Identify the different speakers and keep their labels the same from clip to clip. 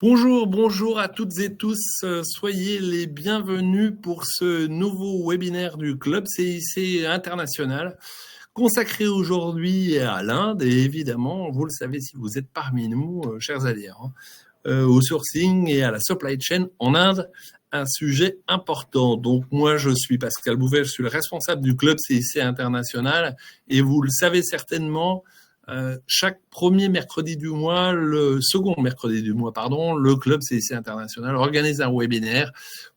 Speaker 1: Bonjour, bonjour à toutes et tous. Soyez les bienvenus pour ce nouveau webinaire du Club CIC International consacré aujourd'hui à l'Inde et évidemment, vous le savez si vous êtes parmi nous, chers adhérents, au sourcing et à la supply chain en Inde, un sujet important. Donc moi, je suis Pascal Bouvet, je suis le responsable du Club CIC International et vous le savez certainement, chaque premier mercredi du mois, le second mercredi du mois, le Club CIC International organise un webinaire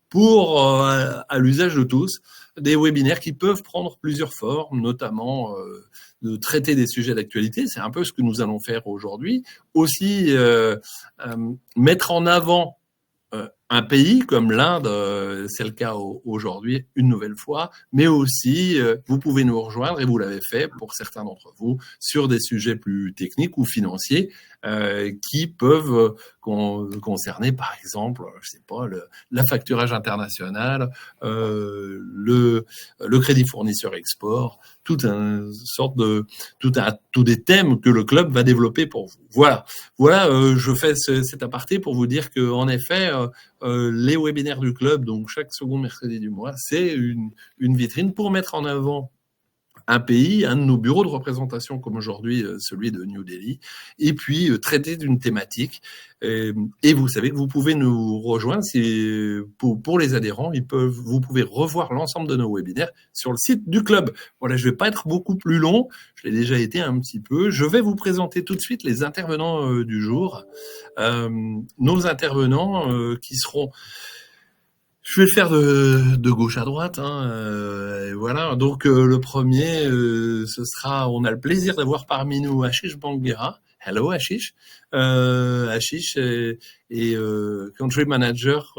Speaker 1: pour, à l'usage de tous, des webinaires qui peuvent prendre plusieurs formes, notamment de traiter des sujets d'actualité. C'est un peu ce que nous allons faire aujourd'hui. Aussi, mettre en avant un pays comme l'Inde, c'est le cas aujourd'hui une nouvelle fois, mais aussi vous pouvez nous rejoindre, et vous l'avez fait pour certains d'entre vous, sur des sujets plus techniques ou financiers qui peuvent concerner par exemple, je sais pas, l'affacturage international, le crédit fournisseur export, tout des thèmes que le club va développer pour vous. Voilà, je fais cet aparté pour vous dire que en effet, les webinaires du club, donc chaque second mercredi du mois, c'est une vitrine pour mettre en avant un pays, un de nos bureaux de représentation comme aujourd'hui celui de New Delhi, et puis traiter d'une thématique. Et vous savez que vous pouvez nous rejoindre pour les adhérents. Vous pouvez revoir l'ensemble de nos webinaires sur le site du club. Voilà, je ne vais pas être beaucoup plus long, je l'ai déjà été un petit peu. Je vais vous présenter tout de suite les intervenants du jour. Nos intervenants qui seront... Je vais le faire de gauche à droite. Voilà. Donc le premier, ce sera. On a le plaisir d'avoir parmi nous Ashish Banguera. Hello Ashish. Ashish est country manager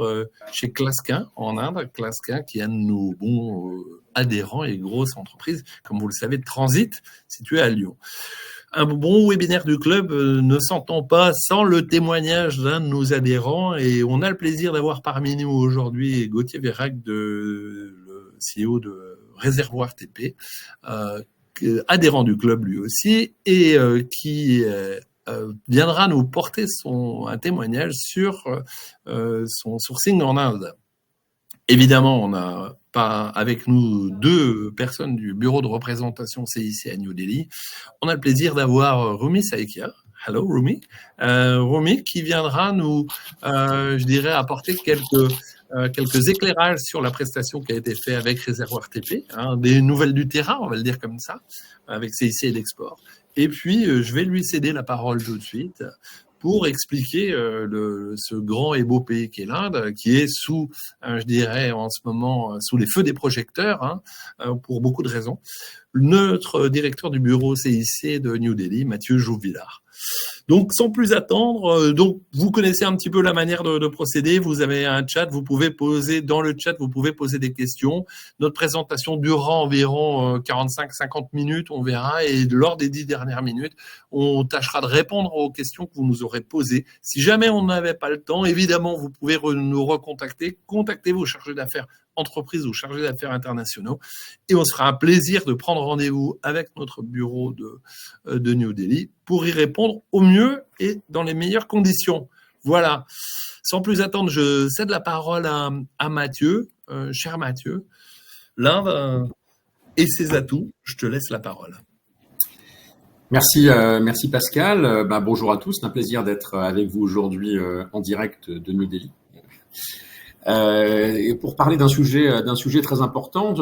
Speaker 1: chez Clasquin en Inde. Clasquin qui est un de nos bons adhérents et grosses entreprises, comme vous le savez, de transit situé à Lyon. Un bon webinaire du club ne s'entend pas sans le témoignage d'un de nos adhérents et on a le plaisir d'avoir parmi nous aujourd'hui Gauthier Vérac, le CEO de Réservoir TP, adhérent du club lui aussi et qui viendra nous porter un témoignage sur son sourcing en Inde. Évidemment, on a pas avec nous deux personnes du bureau de représentation CIC à New Delhi. On a le plaisir d'avoir Rumi Saikia. Hello Rumi. Rumi qui viendra nous, je dirais, apporter quelques éclairages sur la prestation qui a été faite avec Réservoir TP, des nouvelles du terrain, on va le dire comme ça, avec CIC et l'export. Et puis, je vais lui céder la parole tout de suite pour expliquer ce grand et beau pays qu'est l'Inde, qui est sous, je dirais en ce moment, sous les feux des projecteurs, pour beaucoup de raisons. Notre directeur du bureau CIC de New Delhi, Mathieu Jouvillard. Donc, sans plus attendre, donc vous connaissez un petit peu la manière de procéder. Vous avez un chat, vous pouvez poser dans le chat, vous pouvez poser des questions. Notre présentation durera environ 45-50 minutes, on verra. Et lors des 10 dernières minutes, on tâchera de répondre aux questions que vous nous aurez posées. Si jamais on n'avait pas le temps, évidemment, vous pouvez nous recontacter. Contactez vos chargés d'affaires entreprises ou chargés d'affaires internationaux. Et on se fera un plaisir de prendre rendez-vous avec notre bureau de New Delhi pour y répondre au mieux et dans les meilleures conditions. Voilà. Sans plus attendre, je cède la parole à Mathieu. Cher Mathieu, l'Inde et ses atouts, je te laisse la parole.
Speaker 2: Merci Pascal. Bonjour à tous, c'est un plaisir d'être avec vous aujourd'hui en direct de New Delhi. Et pour parler d'un sujet très important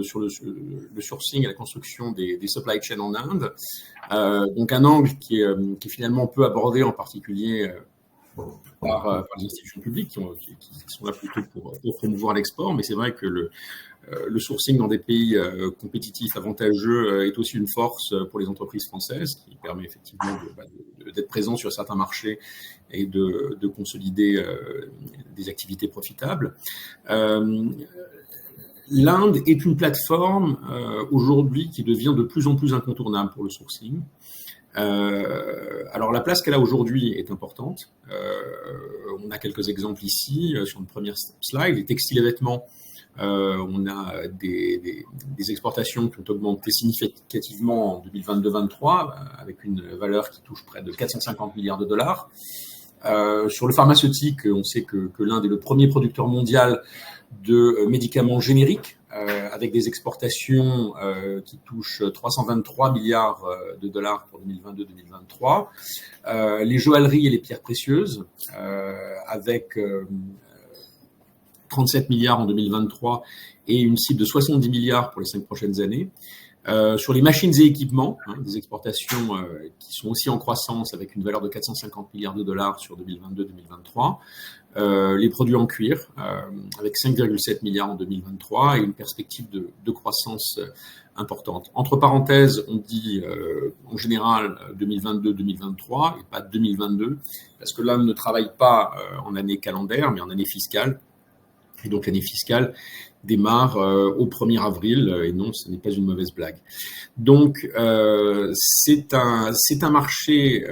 Speaker 2: sur le sourcing et la construction des supply chains en Inde. Donc un angle qui est finalement peu abordé en particulier par les institutions publiques qui sont là plutôt pour promouvoir l'export, mais c'est vrai que le sourcing dans des pays compétitifs, avantageux, est aussi une force pour les entreprises françaises, qui permet effectivement d'être présent sur certains marchés et de consolider des activités profitables. L'Inde est une plateforme aujourd'hui qui devient de plus en plus incontournable pour le sourcing. Alors la place qu'elle a aujourd'hui est importante. On a quelques exemples ici sur une première slide. Les textiles et vêtements, on a des exportations qui ont augmenté significativement en 2022-2023 avec une valeur qui touche près de 450 milliards de dollars. Sur le pharmaceutique, on sait que l'Inde est le premier producteur mondial de médicaments génériques, avec des exportations qui touchent 323 milliards de dollars pour 2022-2023. Les joailleries et les pierres précieuses, avec 37 milliards en 2023 et une cible de 70 milliards pour les 5 prochaines années. Sur les machines et équipements, des exportations qui sont aussi en croissance avec une valeur de 450 milliards de dollars sur 2022-2023. Les produits en cuir, avec 5,7 milliards en 2023 et une perspective de croissance importante. Entre parenthèses, on dit en général 2022-2023 et pas 2022, parce que l'Inde ne travaille pas en année calendaire, mais en année fiscale. Et donc l'année fiscale démarre au 1er avril, et non, ce n'est pas une mauvaise blague. Donc c'est un marché,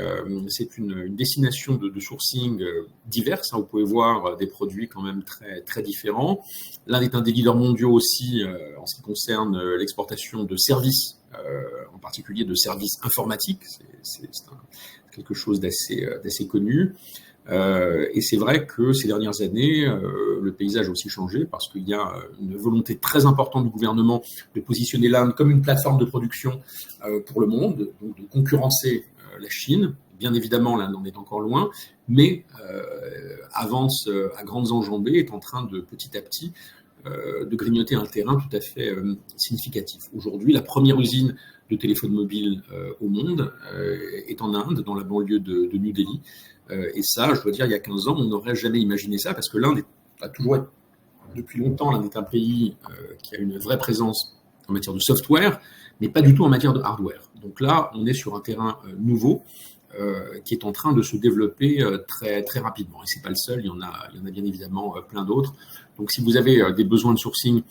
Speaker 2: c'est une destination de sourcing diverse. Vous pouvez voir des produits quand même très très différents. L'Inde est un des leaders mondiaux aussi en ce qui concerne l'exportation de services, en particulier de services informatiques. C'est quelque chose d'assez connu. Et c'est vrai que ces dernières années, le paysage a aussi changé parce qu'il y a une volonté très importante du gouvernement de positionner l'Inde comme une plateforme de production pour le monde, donc de concurrencer la Chine. Bien évidemment, l'Inde en est encore loin, mais avance à grandes enjambées, est en train de petit à petit de grignoter un terrain tout à fait significatif. Aujourd'hui, la première usine de téléphone mobile au monde est en Inde, dans la banlieue de New Delhi. Et ça, je dois dire, il y a 15 ans, on n'aurait jamais imaginé ça, parce que l'Inde a toujours été, depuis longtemps, l'Inde est un pays qui a une vraie présence en matière de software, mais pas du tout en matière de hardware. Donc là, on est sur un terrain nouveau qui est en train de se développer très, très rapidement. Et c'est pas le seul, il y en a bien évidemment plein d'autres. Donc si vous avez des besoins de sourcing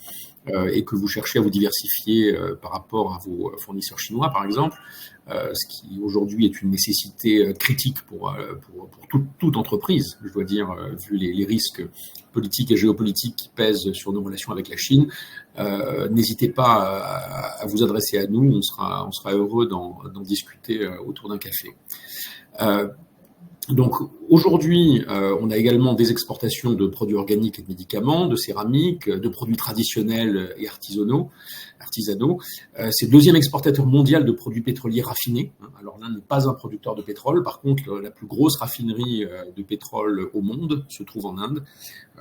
Speaker 2: et que vous cherchez à vous diversifier par rapport à vos fournisseurs chinois, par exemple, ce qui aujourd'hui est une nécessité critique pour toute entreprise, je dois dire, vu les risques politiques et géopolitiques qui pèsent sur nos relations avec la Chine. N'hésitez pas à vous adresser à nous, on sera heureux d'en discuter autour d'un café. Donc aujourd'hui, on a également des exportations de produits organiques et de médicaments, de céramique, de produits traditionnels et artisanaux. C'est le deuxième exportateur mondial de produits pétroliers raffinés. Alors l'Inde n'est pas un producteur de pétrole, par contre la plus grosse raffinerie de pétrole au monde se trouve en Inde.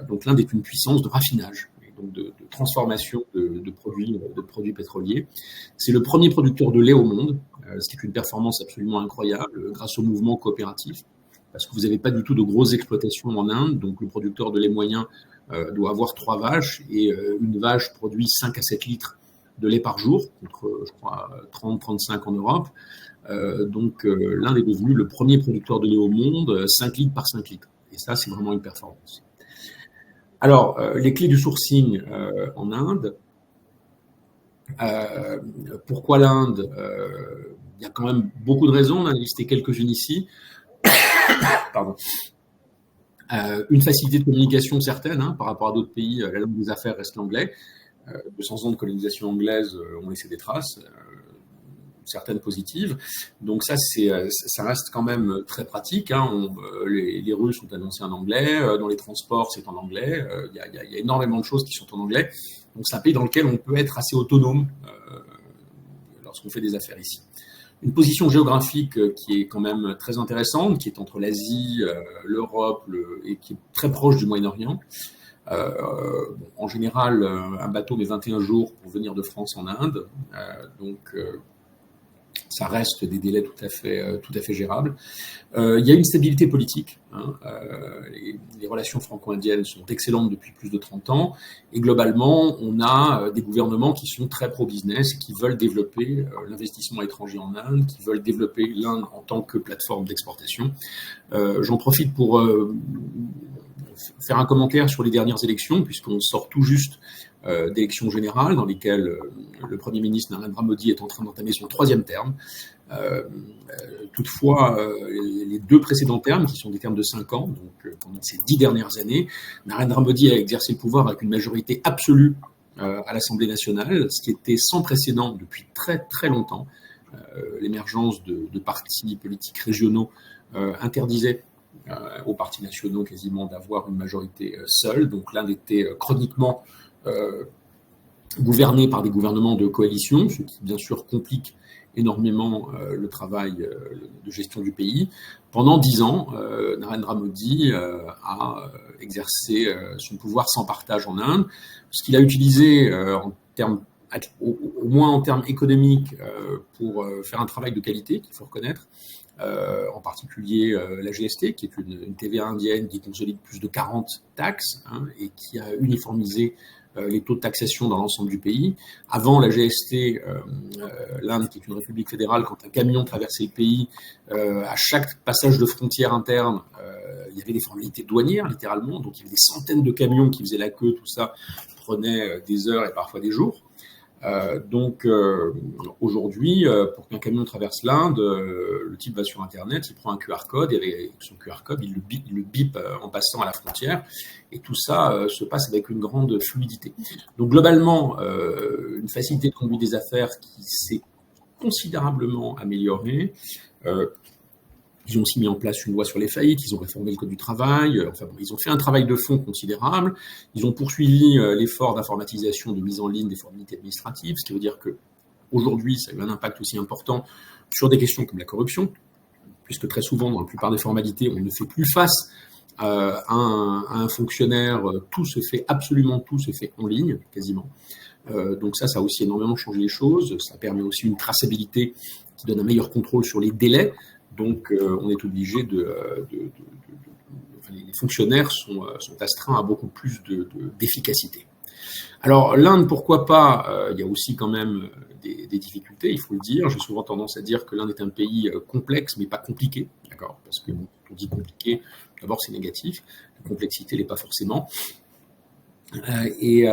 Speaker 2: Donc l'Inde est une puissance de raffinage, donc de transformation de produits pétroliers. C'est le premier producteur de lait au monde, ce qui est une performance absolument incroyable grâce au mouvement coopératif. Parce que vous n'avez pas du tout de grosses exploitations en Inde, donc le producteur de lait moyen doit avoir 3 vaches, et une vache produit 5 à 7 litres de lait par jour, contre, je crois, 30-35 en Europe. Donc l'Inde est devenu le premier producteur de lait au monde, 5 litres par 5 litres. Et ça, c'est vraiment une performance. Alors, les clés du sourcing en Inde. Pourquoi l'Inde? Il y a quand même beaucoup de raisons, on a listé quelques-unes ici. Pardon. Une facilité de communication certaine par rapport à d'autres pays. La langue des affaires reste l'anglais. 200 ans de colonisation anglaise ont laissé des traces, certaines positives. Donc ça reste quand même très pratique. Les rues sont annoncées en anglais, dans les transports c'est en anglais. Il y a énormément de choses qui sont en anglais. Donc c'est un pays dans lequel on peut être assez autonome lorsqu'on fait des affaires ici. Une position géographique qui est quand même très intéressante, qui est entre l'Asie, l'Europe et qui est très proche du Moyen-Orient. En général, un bateau met 21 jours pour venir de France en Inde, donc ça reste des délais tout à fait gérables. Il y a une stabilité politique. Les relations franco-indiennes sont excellentes depuis plus de 30 ans. Et globalement, on a des gouvernements qui sont très pro-business, qui veulent développer l'investissement étranger en Inde, qui veulent développer l'Inde en tant que plateforme d'exportation. J'en profite pour faire un commentaire sur les dernières élections, puisqu'on sort tout juste d'élections générales dans lesquelles le Premier ministre Narendra Modi est en train d'entamer son 3e terme. Toutefois, les 2 précédents termes, qui sont des termes de 5 ans, donc pendant ces 10 dernières années, Narendra Modi a exercé le pouvoir avec une majorité absolue à l'Assemblée nationale, ce qui était sans précédent depuis très très longtemps. L'émergence de partis politiques régionaux interdisait aux partis nationaux quasiment d'avoir une majorité seule. Donc l'Inde était chroniquement gouvernée par des gouvernements de coalition, ce qui bien sûr complique énormément le travail de gestion du pays. Pendant 10 ans, Narendra Modi a exercé son pouvoir sans partage en Inde, ce qu'il a utilisé en termes, au moins en termes économiques, pour faire un travail de qualité qu'il faut reconnaître. En particulier la GST, qui est une TVA indienne qui consolide plus de 40 taxes et qui a uniformisé les taux de taxation dans l'ensemble du pays. Avant la GST, l'Inde, qui est une république fédérale, quand un camion traversait le pays, à chaque passage de frontière interne, il y avait des formalités douanières, littéralement. Donc il y avait des centaines de camions qui faisaient la queue, tout ça prenait des heures et parfois des jours. Donc aujourd'hui, pour qu'un camion traverse l'Inde, le type va sur Internet, il prend un QR code et avec son QR code, il le bip en passant à la frontière. Et tout ça se passe avec une grande fluidité. Donc globalement, une facilité de conduite des affaires qui s'est considérablement améliorée. Ils ont aussi mis en place une loi sur les faillites, ils ont réformé le code du travail, enfin bon, ils ont fait un travail de fond considérable, ils ont poursuivi l'effort d'informatisation, de mise en ligne des formalités administratives, ce qui veut dire qu'aujourd'hui, ça a eu un impact aussi important sur des questions comme la corruption, puisque très souvent, dans la plupart des formalités, on ne fait plus face à un fonctionnaire, absolument tout se fait en ligne, quasiment. Donc ça a aussi énormément changé les choses, ça permet aussi une traçabilité qui donne un meilleur contrôle sur les délais. Donc, on est obligé les fonctionnaires sont astreints à beaucoup plus d'efficacité. Alors, l'Inde, pourquoi pas, il y a aussi quand même des difficultés, il faut le dire. J'ai souvent tendance à dire que l'Inde est un pays complexe, mais pas compliqué, d'accord ? Parce que quand on dit compliqué, d'abord, c'est négatif. La complexité n'est pas forcément. Et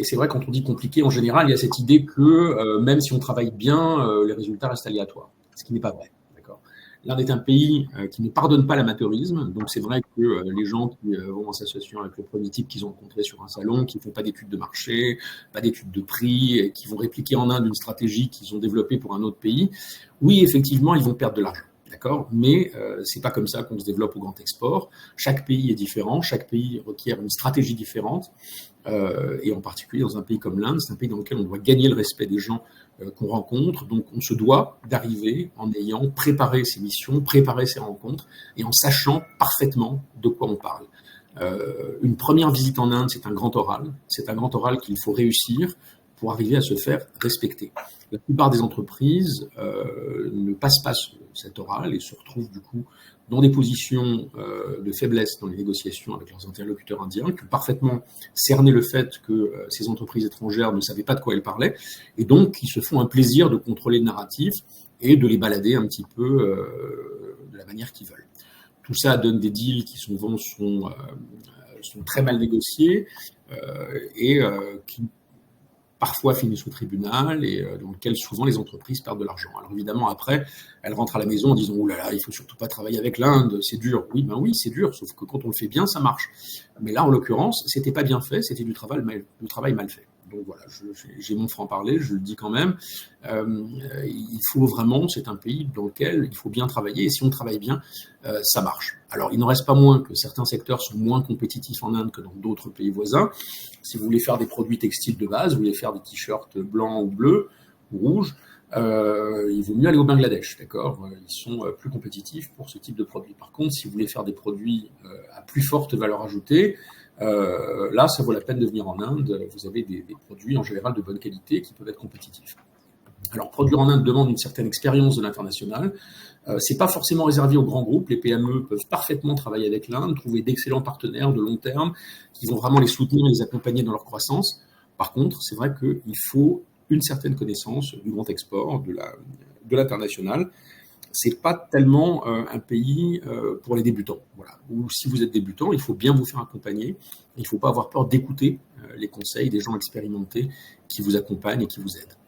Speaker 2: c'est vrai, quand on dit compliqué, en général, il y a cette idée que même si on travaille bien, les résultats restent aléatoires, ce qui n'est pas vrai. L'Inde est un pays qui ne pardonne pas l'amateurisme, donc c'est vrai que les gens qui vont en s'associant avec le premier type qu'ils ont rencontré sur un salon, qui ne font pas d'études de marché, pas d'études de prix, et qui vont répliquer en Inde une stratégie qu'ils ont développée pour un autre pays, oui, effectivement, ils vont perdre de l'argent. D'accord ? Mais c'est pas comme ça qu'on se développe au grand export. Chaque pays est différent, chaque pays requiert une stratégie différente, et en particulier dans un pays comme l'Inde, c'est un pays dans lequel on doit gagner le respect des gens qu'on rencontre. Donc on se doit d'arriver en ayant préparé ces missions, préparé ces rencontres, et en sachant parfaitement de quoi on parle. Une première visite en Inde, c'est un grand oral. C'est un grand oral qu'il faut réussir pour arriver à se faire respecter. La plupart des entreprises ne passent pas cet oral et se retrouvent du coup dans des positions de faiblesse dans les négociations avec leurs interlocuteurs indiens, qui ont parfaitement cerné le fait que ces entreprises étrangères ne savaient pas de quoi elles parlaient, et donc qui se font un plaisir de contrôler le narratif et de les balader un petit peu de la manière qu'ils veulent. Tout ça donne des deals qui souvent sont très mal négociés et qui parfois finissent au tribunal et dans lequel souvent les entreprises perdent de l'argent. Alors évidemment, après, elles rentrent à la maison en disant « Oh là là, il faut surtout pas travailler avec l'Inde, c'est dur. » Oui, ben oui, c'est dur, sauf que quand on le fait bien, ça marche. Mais là, en l'occurrence, c'était pas bien fait, c'était du travail mal fait. Donc voilà, j'ai mon franc-parler, je le dis quand même. Il faut vraiment, c'est un pays dans lequel il faut bien travailler, et si on travaille bien, ça marche. Alors, il n'en reste pas moins que certains secteurs sont moins compétitifs en Inde que dans d'autres pays voisins. Si vous voulez faire des produits textiles de base, vous voulez faire des t-shirts blancs ou bleus ou rouges, il vaut mieux aller au Bangladesh, d'accord ? Ils sont plus compétitifs pour ce type de produits. Par contre, si vous voulez faire des produits à plus forte valeur ajoutée, là, ça vaut la peine de venir en Inde. Vous avez des produits en général de bonne qualité qui peuvent être compétitifs. Alors, produire en Inde demande une certaine expérience de l'international. C'est pas forcément réservé aux grands groupes. Les PME peuvent parfaitement travailler avec l'Inde, trouver d'excellents partenaires de long terme qui vont vraiment les soutenir et les accompagner dans leur croissance. Par contre, c'est vrai qu'il faut une certaine connaissance du grand export, de l'international. C'est pas tellement un pays pour les débutants. Voilà. Ou si vous êtes débutant, il faut bien vous faire accompagner. Il ne faut pas avoir peur d'écouter les conseils des gens expérimentés qui vous accompagnent et qui vous aident.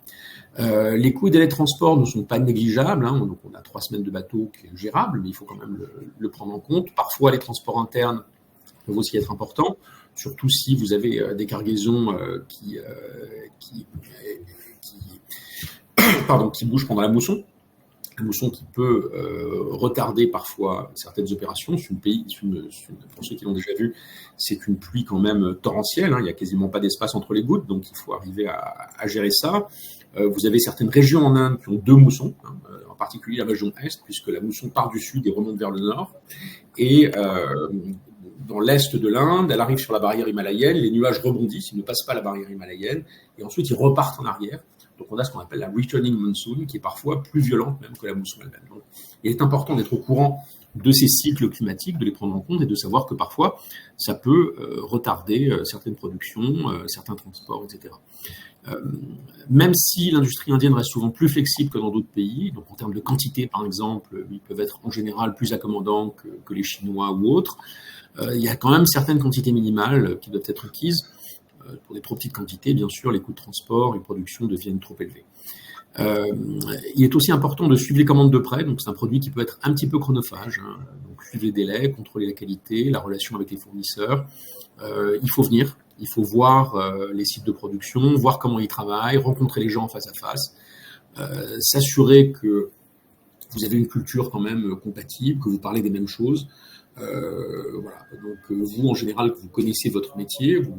Speaker 2: Les coûts et délais de transport ne sont pas négligeables. Donc on a 3 semaines de bateau qui est gérable, mais il faut quand même le prendre en compte. Parfois, les transports internes peuvent aussi être importants, surtout si vous avez des cargaisons qui bougent pendant la mousson. un mousson qui peut retarder parfois certaines opérations. Pour ceux qui l'ont déjà vu, c'est une pluie quand même torrentielle, hein, il n'y a quasiment pas d'espace entre les gouttes, donc il faut arriver à gérer ça. Vous avez certaines régions en Inde qui ont 2 moussons, hein, en particulier la région Est, puisque la mousson part du sud et remonte vers le nord. Et dans l'est de l'Inde, elle arrive sur la barrière himalayenne, les nuages rebondissent, ils ne passent pas la barrière himalayenne, et ensuite ils repartent en arrière. Donc on a ce qu'on appelle la returning monsoon, qui est parfois plus violente même que la mousson elle-même. Donc, il est important d'être au courant de ces cycles climatiques, de les prendre en compte et de savoir que parfois ça peut retarder certaines productions, certains transports, etc. Même si l'industrie indienne reste souvent plus flexible que dans d'autres pays, donc en termes de quantité par exemple, ils peuvent être en général plus accommodants que les Chinois ou autres, il y a quand même certaines quantités minimales qui doivent être requises. Pour des trop petites quantités, bien sûr, les coûts de transport et de production deviennent trop élevés. Il est aussi important de suivre les commandes de près, donc c'est un produit qui peut être un petit peu chronophage, hein, donc suivre les délais, contrôler la qualité, la relation avec les fournisseurs. Il faut venir, il faut voir les sites de production, voir comment ils travaillent, rencontrer les gens face à face, s'assurer que vous avez une culture quand même compatible, que vous parlez des mêmes choses. Voilà. Donc vous, en général, vous connaissez votre métier, vous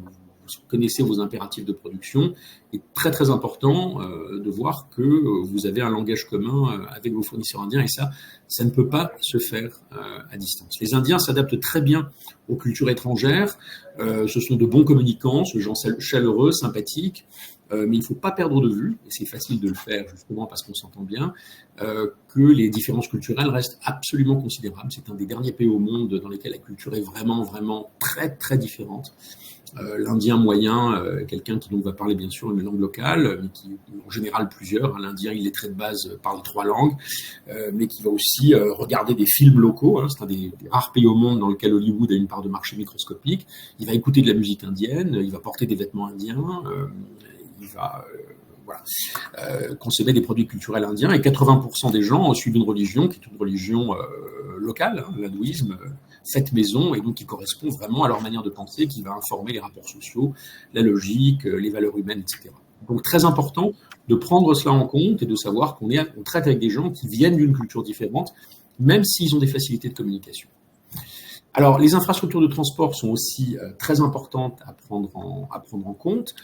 Speaker 2: connaissez vos impératifs de production. Il est très très important de voir que vous avez un langage commun avec vos fournisseurs indiens, et ça ne peut pas se faire à distance. Les Indiens s'adaptent très bien aux cultures étrangères, ce sont de bons communicants, ce gens chaleureux, sympathiques, mais il ne faut pas perdre de vue, et c'est facile de le faire justement parce qu'on s'entend bien, que les différences culturelles restent absolument considérables. C'est un des derniers pays au monde dans lesquels la culture est vraiment, vraiment très, très différente. L'Indien moyen, quelqu'un qui donc va parler bien sûr une langue locale, mais qui en général plusieurs. L'Indien, il est très de base, parle 3 langues, mais qui va aussi regarder des films locaux. Hein, c'est un des rares pays au monde dans lequel Hollywood a une part de marché microscopique. Il va écouter de la musique indienne, il va porter des vêtements indiens, il va consommer des produits culturels indiens. Et 80% des gens suivent une religion qui est une religion locale, hein, l'hindouisme, faite maison, et donc qui correspond vraiment à leur manière de penser, qui va informer les rapports sociaux, la logique, les valeurs humaines, etc. Donc très important de prendre cela en compte et de savoir qu'on traite avec des gens qui viennent d'une culture différente, même s'ils ont des facilités de communication. Alors, les infrastructures de transport sont aussi très importantes à prendre en compte.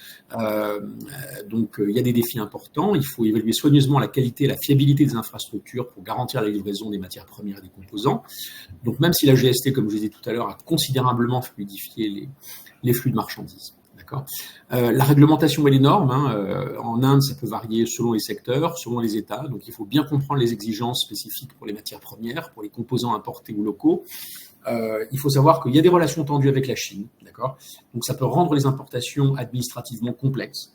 Speaker 2: Donc, il y a des défis importants. Il faut évaluer soigneusement la qualité et la fiabilité des infrastructures pour garantir la livraison des matières premières et des composants. Donc, même si la GST, comme je l'ai dit tout à l'heure, a considérablement fluidifié les flux de marchandises. D'accord. La réglementation et les normes, hein, en Inde, ça peut varier selon les secteurs, selon les États. Donc, il faut bien comprendre les exigences spécifiques pour les matières premières, pour les composants importés ou locaux. Il faut savoir qu'il y a des relations tendues avec la Chine, d'accord. Donc ça peut rendre les importations administrativement complexes.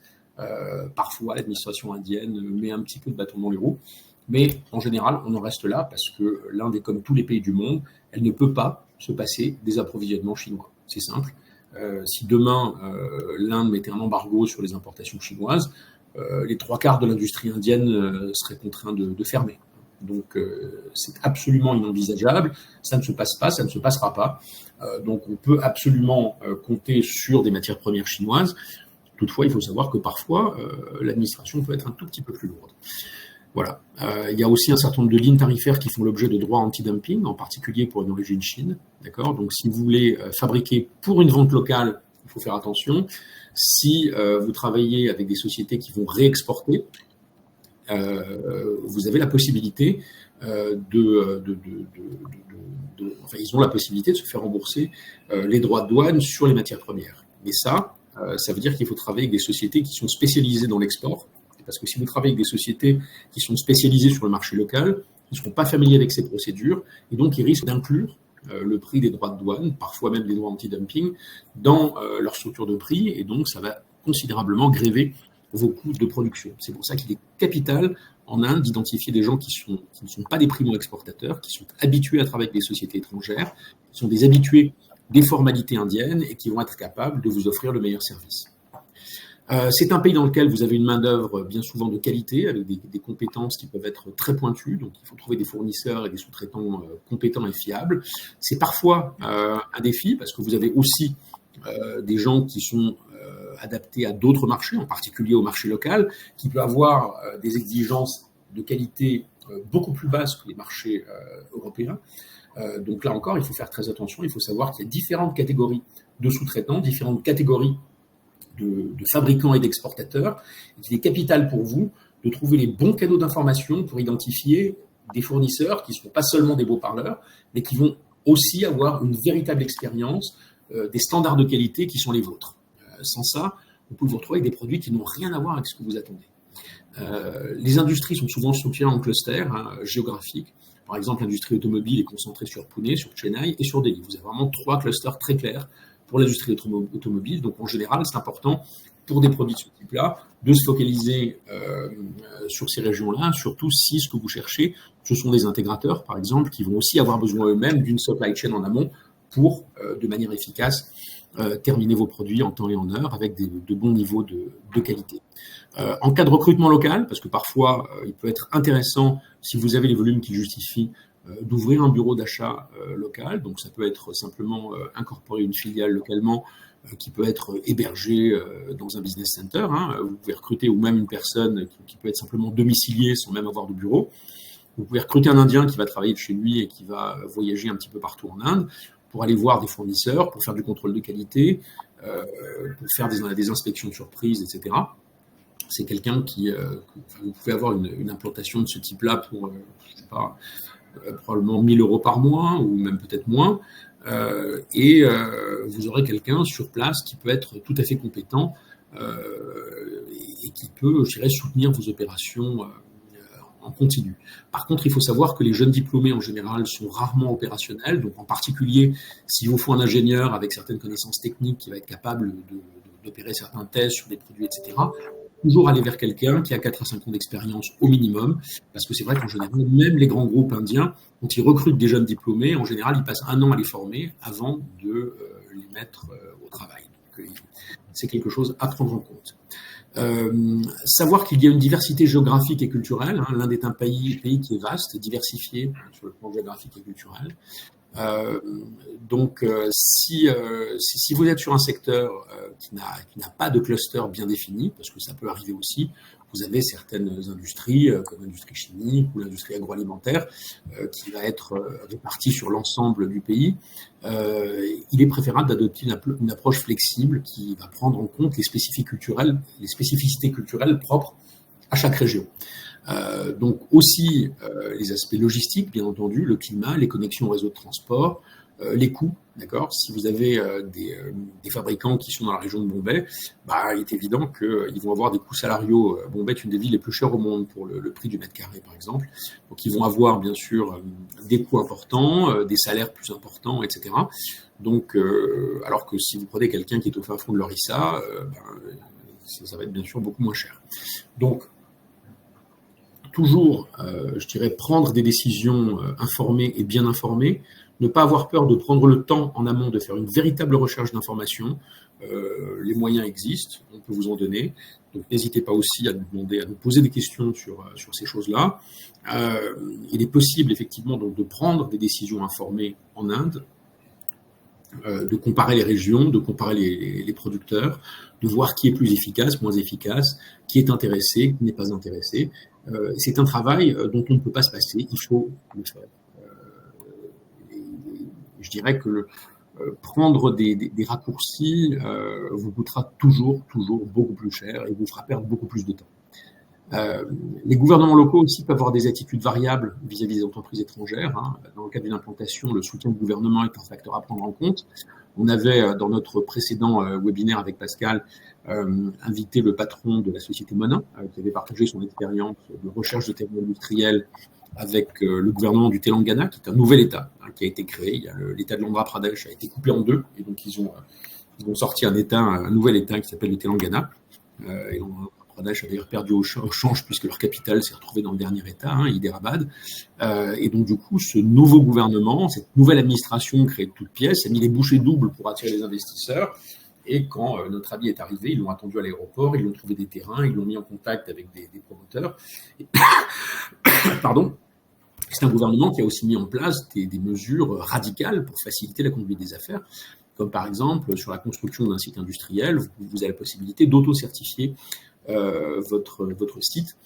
Speaker 2: Parfois, l'administration indienne met un petit peu de bâton dans les roues, mais en général, on en reste là parce que l'Inde est comme tous les pays du monde, elle ne peut pas se passer des approvisionnements chinois. C'est simple. Si demain l'Inde mettait un embargo sur les importations chinoises, les 3/4 de l'industrie indienne seraient contraints de fermer. Donc c'est absolument inenvisageable, ça ne se passe pas, ça ne se passera pas. Donc on peut absolument compter sur des matières premières chinoises. Toutefois, il faut savoir que parfois l'administration peut être un tout petit peu plus lourde. Voilà. Il y a aussi un certain nombre de lignes tarifaires qui font l'objet de droits anti-dumping, en particulier pour une origine Chine. D'accord. Donc si vous voulez fabriquer pour une vente locale, il faut faire attention. Si vous travaillez avec des sociétés qui vont réexporter, vous avez la possibilité ils ont la possibilité de se faire rembourser les droits de douane sur les matières premières. Mais ça veut dire qu'il faut travailler avec des sociétés qui sont spécialisées dans l'export, parce que si vous travaillez avec des sociétés qui sont spécialisées sur le marché local, ils ne seront pas familiers avec ces procédures, et donc ils risquent d'inclure le prix des droits de douane, parfois même des droits anti-dumping, dans leur structure de prix, et donc ça va considérablement gréver vos coûts de production. C'est pour ça qu'il est capital en Inde d'identifier des gens qui ne sont pas des primo-exportateurs, qui sont habitués à travailler avec des sociétés étrangères, qui sont des habitués des formalités indiennes et qui vont être capables de vous offrir le meilleur service. C'est un pays dans lequel vous avez une main-d'œuvre bien souvent de qualité, avec des compétences qui peuvent être très pointues, donc il faut trouver des fournisseurs et des sous-traitants compétents et fiables. C'est parfois un défi, parce que vous avez aussi des gens qui sont adaptés à d'autres marchés, en particulier au marché local, qui peut avoir des exigences de qualité beaucoup plus basses que les marchés européens. Donc là encore, il faut faire très attention. Il faut savoir qu'il y a différentes catégories de sous-traitants, différentes catégories de fabricants et d'exportateurs. Et qu'il est capital pour vous de trouver les bons canaux d'information pour identifier des fournisseurs qui ne seront pas seulement des beaux parleurs, mais qui vont aussi avoir une véritable expérience, des standards de qualité qui sont les vôtres. Sans ça, vous pouvez vous retrouver avec des produits qui n'ont rien à voir avec ce que vous attendez. Les industries sont souvent structurées en clusters géographiques. Par exemple, l'industrie automobile est concentrée sur Pune, sur Chennai et sur Delhi. Vous avez vraiment 3 clusters très clairs pour l'industrie automobile. Donc, en général, c'est important pour des produits de ce type-là de se focaliser sur ces régions-là, surtout si ce que vous cherchez, ce sont des intégrateurs, par exemple, qui vont aussi avoir besoin eux-mêmes d'une supply chain en amont pour, de manière efficace, terminer vos produits en temps et en heure avec de bons niveaux de qualité. En cas de recrutement local, parce que parfois, il peut être intéressant, si vous avez les volumes qui justifient, d'ouvrir un bureau d'achat local. Donc, ça peut être simplement incorporer une filiale localement qui peut être hébergée dans un business center. Vous pouvez recruter ou même une personne qui peut être simplement domiciliée sans même avoir de bureau. Vous pouvez recruter un Indien qui va travailler de chez lui et qui va voyager un petit peu partout en Inde pour aller voir des fournisseurs, pour faire du contrôle de qualité, pour faire des inspections de surprise, etc. C'est quelqu'un qui... vous pouvez avoir une implantation de ce type-là pour, je sais pas, probablement 1 000 € par mois ou même peut-être moins. Et vous aurez quelqu'un sur place qui peut être tout à fait compétent et qui peut, je dirais, soutenir vos opérations en continu. Par contre, il faut savoir que les jeunes diplômés, en général, sont rarement opérationnels. Donc, en particulier, s'il vous faut un ingénieur avec certaines connaissances techniques qui va être capable d'opérer certains tests sur des produits, etc., toujours aller vers quelqu'un qui a 4 à 5 ans d'expérience au minimum, parce que c'est vrai qu'en général, même les grands groupes indiens, quand ils recrutent des jeunes diplômés, en général, ils passent 1 an à les former avant de les mettre au travail. Donc, c'est quelque chose à prendre en compte. Savoir qu'il y a une diversité géographique et culturelle. L'Inde est un pays qui est vaste et diversifié sur le plan géographique et culturel. Donc, si vous êtes sur un secteur qui n'a pas de cluster bien défini, parce que ça peut arriver aussi, vous avez certaines industries, comme l'industrie chimique ou l'industrie agroalimentaire, qui va être répartie sur l'ensemble du pays. Il est préférable d'adopter une approche flexible qui va prendre en compte les spécificités culturelles propres à chaque région. Donc aussi les aspects logistiques, bien entendu, le climat, les connexions au réseau de transport, les coûts, d'accord. Si vous avez des fabricants qui sont dans la région de Bombay, il est évident qu'ils vont avoir des coûts salariaux. Bombay est une des villes les plus chères au monde pour le prix du mètre carré, par exemple. Donc ils vont avoir bien sûr des coûts importants, des salaires plus importants, etc. Donc, alors que si vous prenez quelqu'un qui est au fin fond de l'Orissa, ça va être bien sûr beaucoup moins cher. Donc, toujours, je dirais, prendre des décisions informées et bien informées, ne pas avoir peur de prendre le temps en amont de faire une véritable recherche d'informations. Les moyens existent, on peut vous en donner. Donc, n'hésitez pas aussi à nous poser des questions sur ces choses-là. Il est possible, effectivement, donc, de prendre des décisions informées en Inde, de comparer les régions, de comparer les producteurs, de voir qui est plus efficace, moins efficace, qui est intéressé, qui n'est pas intéressé. C'est un travail dont on ne peut pas se passer, il faut le faire. Je dirais que prendre des raccourcis vous coûtera toujours beaucoup plus cher et vous fera perdre beaucoup plus de temps. Les gouvernements locaux aussi peuvent avoir des attitudes variables vis-à-vis des entreprises étrangères. Dans le cas d'une implantation, le soutien du gouvernement est un facteur à prendre en compte. On avait, dans notre précédent webinaire avec Pascal, invité le patron de la société Monin, qui avait partagé son expérience de recherche de terrain industriel avec le gouvernement du Telangana, qui est un nouvel État qui a été créé. L'État de l'Andhra Pradesh a été coupé en 2, et donc ils ont sorti un nouvel État qui s'appelle le Telangana. Et l'Andhra Pradesh a d'ailleurs perdu au change puisque leur capitale s'est retrouvée dans le dernier État, Hyderabad. Et donc du coup, ce nouveau gouvernement, cette nouvelle administration créée de toutes pièces, a mis les bouchées doubles pour attirer les investisseurs. Et quand notre ami est arrivé, ils l'ont attendu à l'aéroport, ils lui ont trouvé des terrains, ils l'ont mis en contact avec des promoteurs. Pardon. C'est un gouvernement qui a aussi mis en place des mesures radicales pour faciliter la conduite des affaires, comme par exemple sur la construction d'un site industriel, vous avez la possibilité d'auto-certifier votre site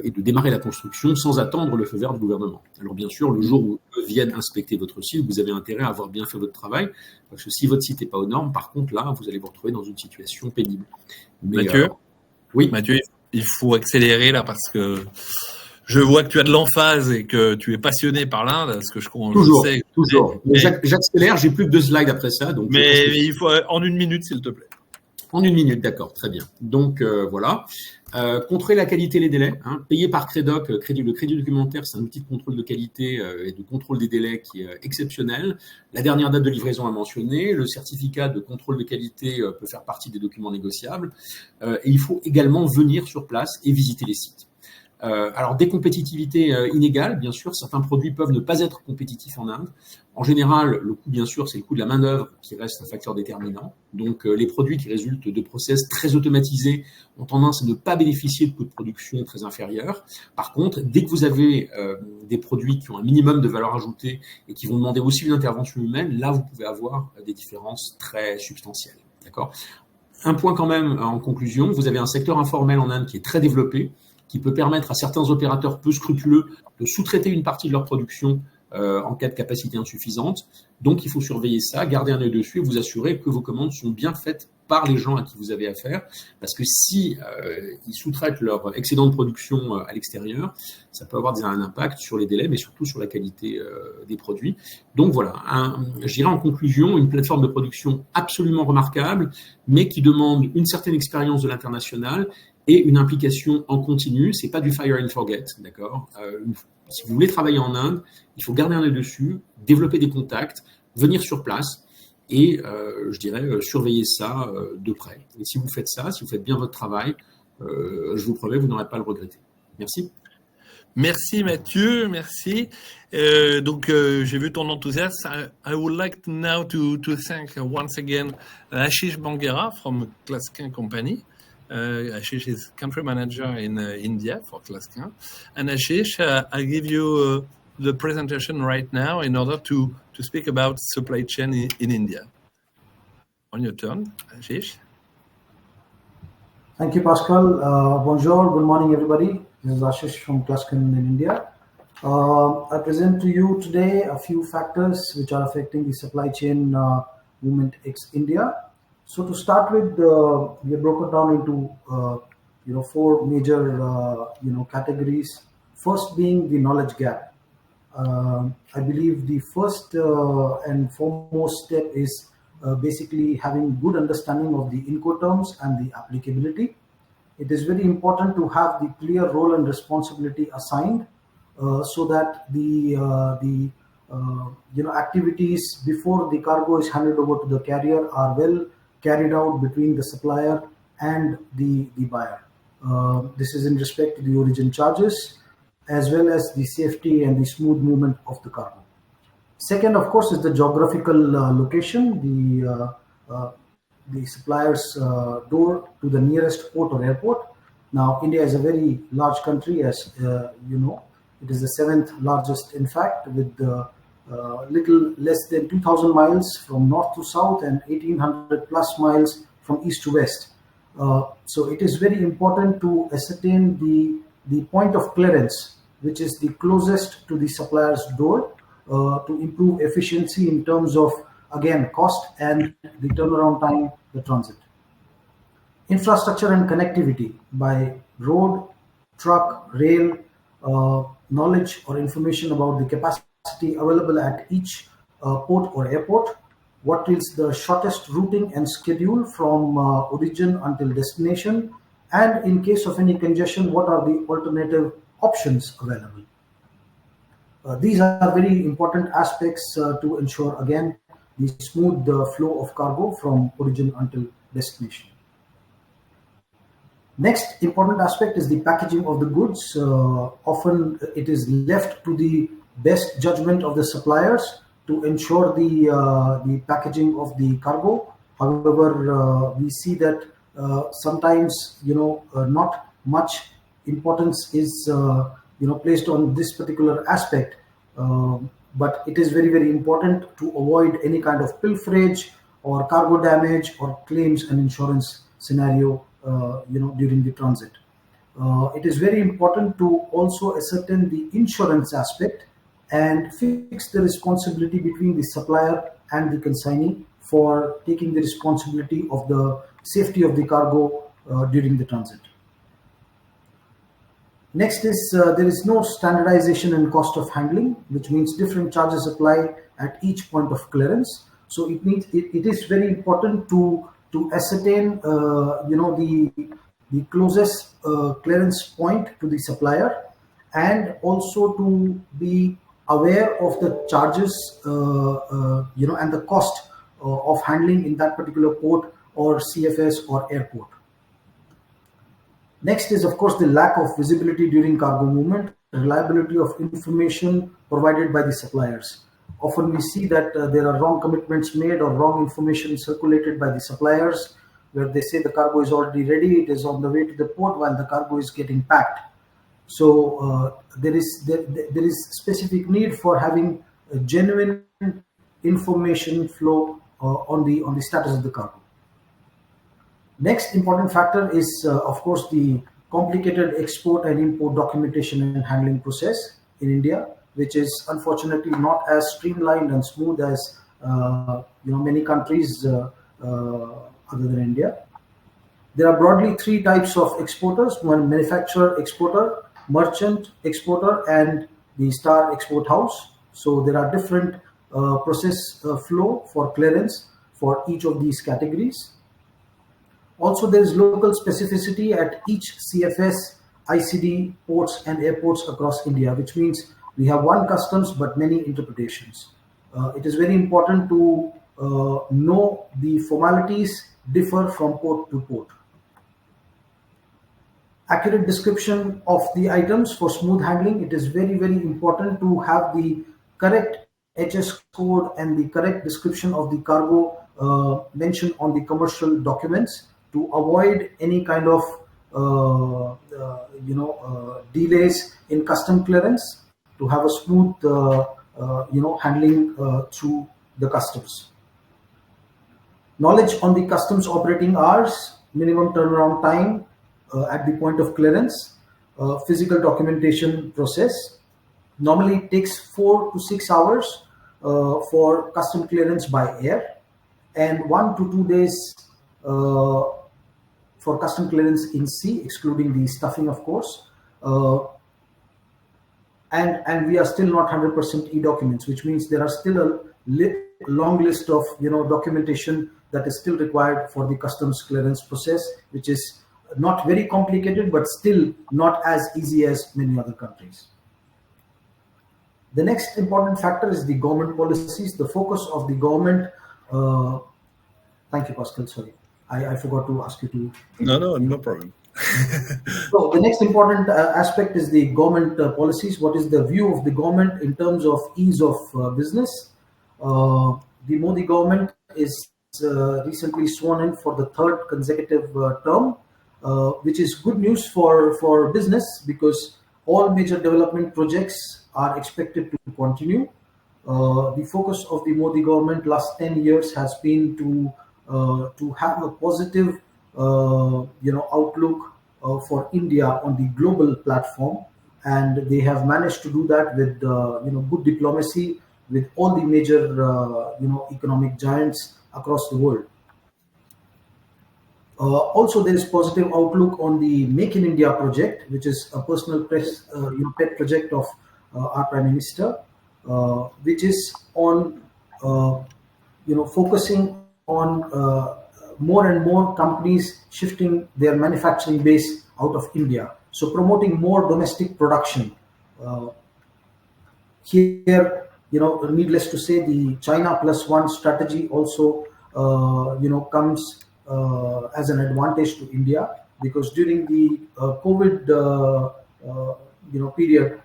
Speaker 2: et de démarrer la construction sans attendre le feu vert du gouvernement. Alors bien sûr, le jour où eux viennent inspecter votre site, vous avez intérêt à avoir bien fait votre travail, parce que si votre site n'est pas aux normes, par contre, là, vous allez vous retrouver dans une situation pénible.
Speaker 1: Mais, Mathieu,
Speaker 2: oui.
Speaker 1: Mathieu, il faut accélérer là, parce que je vois que tu as de l'emphase et que tu es passionné par l'Inde, parce que je sais.
Speaker 2: Toujours. J'accélère, j'ai plus que 2 slides après ça. Donc
Speaker 1: mais il faut en 1 minute, s'il te plaît.
Speaker 2: En 1 minute, d'accord, très bien. Donc voilà. Contrôler la qualité et les délais. Payé par Credoc, le crédit documentaire, c'est un outil de contrôle de qualité et de contrôle des délais qui est exceptionnel. La dernière date de livraison à mentionner. Le certificat de contrôle de qualité peut faire partie des documents négociables. Et il faut également venir sur place et visiter les sites. Alors, des compétitivités inégales, bien sûr. Certains produits peuvent ne pas être compétitifs en Inde. En général, le coût, bien sûr, c'est le coût de la main-d'œuvre qui reste un facteur déterminant. Donc, les produits qui résultent de process très automatisés ont tendance à ne pas bénéficier de coûts de production très inférieurs. Par contre, dès que vous avez des produits qui ont un minimum de valeur ajoutée et qui vont demander aussi une intervention humaine, là, vous pouvez avoir des différences très substantielles. D'accord ? Un point quand même en conclusion, vous avez un secteur informel en Inde qui est très développé, qui peut permettre à certains opérateurs peu scrupuleux de sous-traiter une partie de leur production en cas de capacité insuffisante. Donc, il faut surveiller ça, garder un œil dessus et vous assurer que vos commandes sont bien faites par les gens à qui vous avez affaire. Parce que si ils sous-traitent leur excédent de production à l'extérieur, ça peut avoir un impact sur les délais, mais surtout sur la qualité des produits. Donc voilà, je dirais en conclusion, une plateforme de production absolument remarquable, mais qui demande une certaine expérience de l'international et une implication en continu. C'est pas du fire and forget, d'accord. Si vous voulez travailler en Inde, il faut garder un œil dessus, développer des contacts, venir sur place et, je dirais, surveiller ça de près. Et si vous faites ça, si vous faites bien votre travail, je vous promets, vous n'aurez pas à le regretter. Merci.
Speaker 1: Merci Mathieu, merci. Donc j'ai vu ton enthousiasme. I would like now to thank once again Ashish Banguera from Clasquin Company. Ashish is country manager in India for Clasquin. And Ashish, I give you the presentation right now in order to speak about supply chain in India. On your turn, Ashish.
Speaker 3: Thank you, Pascal. Bonjour, good morning, everybody. This is Ashish from Clasquin in India. I present to you today a few factors which are affecting the supply chain movement ex-India. So to start with, we have broken down into 4 major categories. First being the knowledge gap. I believe the first and foremost step is basically having good understanding of the Incoterms and the applicability. It is very important to have the clear role and responsibility assigned so that the activities before the cargo is handed over to the carrier are well carried out between the supplier and the buyer. This is in respect to the origin charges as well as the safety and the smooth movement of the cargo. Second, of course, is the geographical location, the supplier's door to the nearest port or airport. Now, India is a very large country, as you know. It is the 7th largest, in fact, with little less than 2,000 miles from north to south and 1,800 plus miles from east to west. So it is very important to ascertain the point of clearance, which is the closest to the supplier's door, to improve efficiency in terms of, again, cost and the turnaround time, the transit. Infrastructure and connectivity by road, truck, rail, knowledge or information about the capacity available at each port or airport, what is the shortest routing and schedule from origin until destination, and in case of any congestion, what are the alternative options available. These are very important aspects to ensure, again, the smooth flow of cargo from origin until destination. Next important aspect is the packaging of the goods. Often it is left to the best judgment of the suppliers to ensure the packaging of the cargo. However, we see that sometimes not much importance is placed on this particular aspect, but it is very, very important to avoid any kind of pilferage or cargo damage or claims and insurance scenario during the transit. it is very important to also ascertain the insurance aspect and fix the responsibility between the supplier and the consignee for taking the responsibility of the safety of the cargo during the transit. Next is there is no standardization in cost of handling, which means different charges apply at each point of clearance. So it is very important to ascertain the closest clearance point to the supplier, and also to be aware of the charges and the cost of handling in that particular port or CFS or airport. Next is, of course, the lack of visibility during cargo movement, reliability of information provided by the suppliers. Often we see that there are wrong commitments made or wrong information circulated by the suppliers, where they say the cargo is already ready, it is on the way to the port while the cargo is getting packed. So there is specific need for having a genuine information flow on the status of the cargo. Next important factor is, of course, the complicated export and import documentation and handling process in India, which is unfortunately not as streamlined and smooth as many countries other than India. There are broadly three types of exporters: one, manufacturer exporter, merchant exporter, and the star export house. So there are different process flow for clearance for each of these categories. Also, there is local specificity at each CFS, ICD, ports and airports across India, which means we have one customs but many interpretations. It is very important to know the formalities differ from port to port. Accurate description of the items for smooth handling. It is very, very important to have the correct HS code and the correct description of the cargo mentioned on the commercial documents, to avoid any kind of delays in custom clearance, to have a smooth handling through the customs. Knowledge on the customs operating hours, minimum turnaround time at the point of clearance, physical documentation process. Normally it takes 4 to 6 hours for custom clearance by air, and 1 to 2 days for custom clearance in sea, excluding the stuffing, of course. And we are still not 100% e-documents, which means there are still a long list of documentation that is still required for the customs clearance process, which is not very complicated, but still not as easy as many other countries. The next important factor is the government policies, the focus of the government. Thank you, Pascal. Sorry, I forgot to ask you to.
Speaker 1: No problem.
Speaker 3: So the next important aspect is the government policies. What is the view of the government in terms of ease of business? The Modi government is recently sworn in for the third consecutive term, which is good news for business, because all major development projects are expected to continue. The focus of the Modi government last 10 years has been to have a positive outlook for India on the global platform, and they have managed to do that with good diplomacy with all the major economic giants across the world. Also, there is positive outlook on the Make in India project, which is a personal pet project of our Prime Minister, which is on focusing on more and more companies shifting their manufacturing base out of India. So promoting more domestic production. Here, needless to say, the China Plus One strategy also, comes as an advantage to India, because during the COVID, period,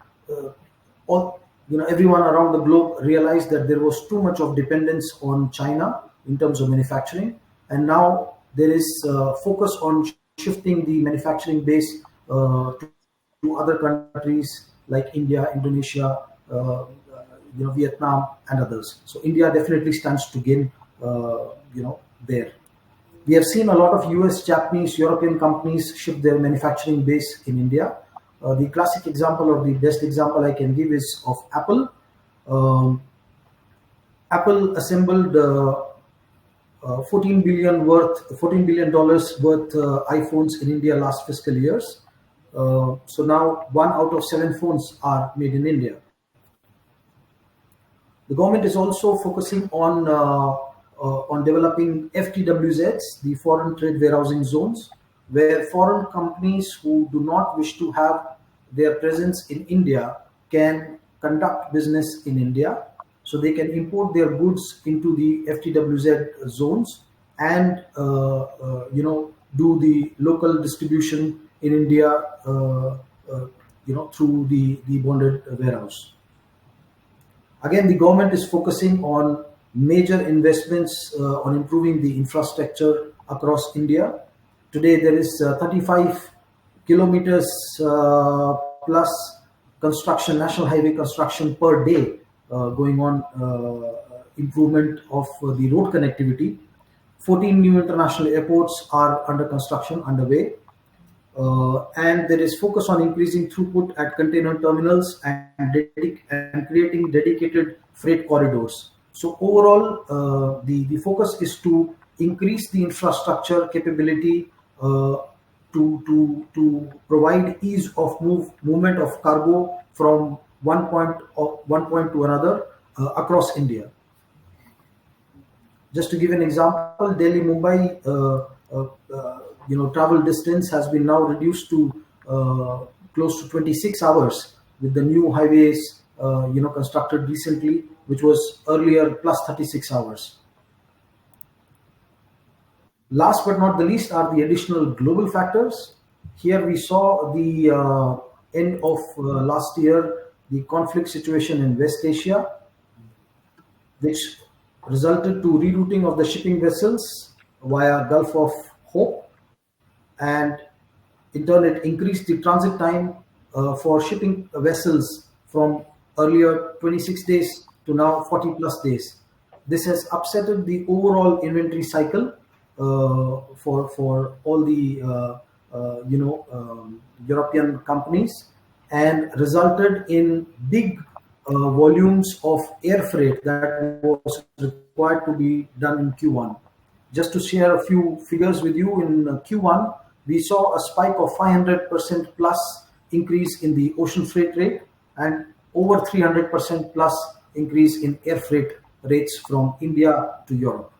Speaker 3: everyone around the globe realized that there was too much of dependence on China in terms of manufacturing, and now there is focus on shifting the manufacturing base to other countries like India, Indonesia, Vietnam, and others. So India definitely stands to gain, there. We have seen a lot of US, Japanese, European companies ship their manufacturing base in India. The classic example, or the best example I can give, is of Apple. Apple assembled $14 billion worth iPhones in India last fiscal years. So now 1 out of 7 phones are made in India. The government is also focusing on developing FTWZs, the foreign trade warehousing zones, where foreign companies who do not wish to have their presence in India can conduct business in India. So they can import their goods into the FTWZ zones and do the local distribution in India through the bonded warehouse. Again, the government is focusing on major investments on improving the infrastructure across India. Today there is 35 kilometers plus construction, national highway construction per day going on, improvement of the road connectivity. 14 new international airports are under construction, underway. And there is focus on increasing throughput at container terminals and creating dedicated freight corridors. So overall, the focus is to increase the infrastructure capability to provide ease of movement of cargo from one point to another across India. Just to give an example, Delhi Mumbai travel distance has been now reduced to close to 26 hours with the new highways constructed recently, which was earlier plus 36 hours. Last but not the least are the additional global factors. Here we saw the end of last year, the conflict situation in West Asia, which resulted to rerouting of the shipping vessels via Gulf of Hope, and in turn it increased the transit time for shipping vessels from earlier 26 days to now 40 plus days. This has upsetted the overall inventory cycle for all the European companies, and resulted in big volumes of air freight that was required to be done in Q1. Just to share a few figures with you, in Q1 we saw a spike of 500% plus increase in the ocean freight rate and over 300% plus increase in air freight rates from India to Europe.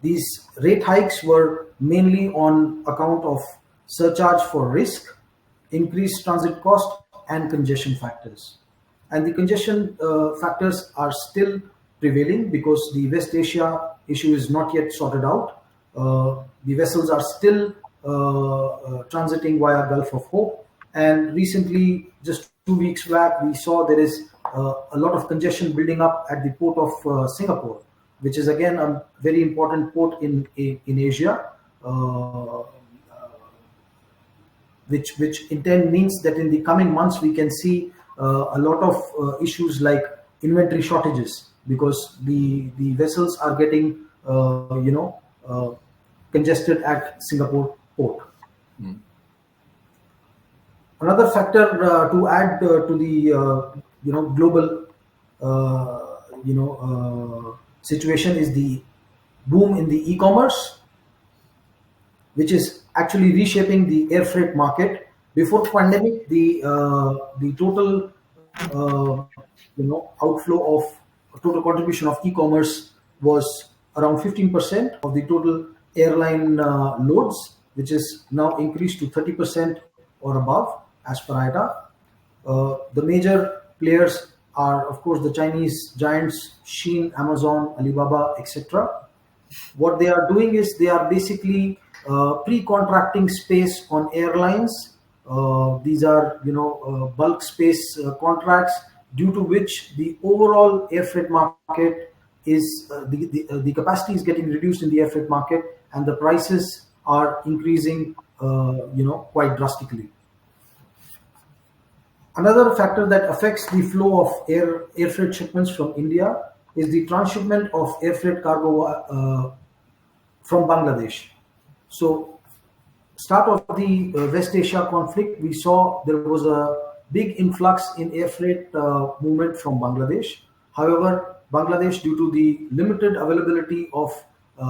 Speaker 3: These rate hikes were mainly on account of surcharge for risk, increased transit cost, and congestion factors. And the congestion factors are still prevailing because the West Asia issue is not yet sorted out. The vessels are still transiting via Gulf of Hope. And recently, just 2 weeks back, we saw there is a lot of congestion building up at the port of Singapore, which is again a very important port in Asia, which in turn means that in the coming months we can see a lot of issues like inventory shortages, because the vessels are getting congested at Singapore port. Mm. Another factor to add to the global situation is the boom in the e-commerce, which is actually reshaping the air freight market. Before pandemic, the total outflow of total contribution of e-commerce was around 15% of the total airline loads, which is now increased to 30% or above as per IATA. The major players are, of course, the Chinese giants, Shein, Amazon, Alibaba, etc. What they are doing is they are basically pre-contracting space on airlines. These are, bulk space contracts, due to which the overall air freight market is the capacity is getting reduced in the air freight market, and the prices are increasing, quite drastically. Another factor that affects the flow of air freight shipments from India is the transshipment of air freight cargo from Bangladesh. So, start of the West Asia conflict, we saw there was a big influx in air freight movement from Bangladesh. However, Bangladesh, due to the limited availability of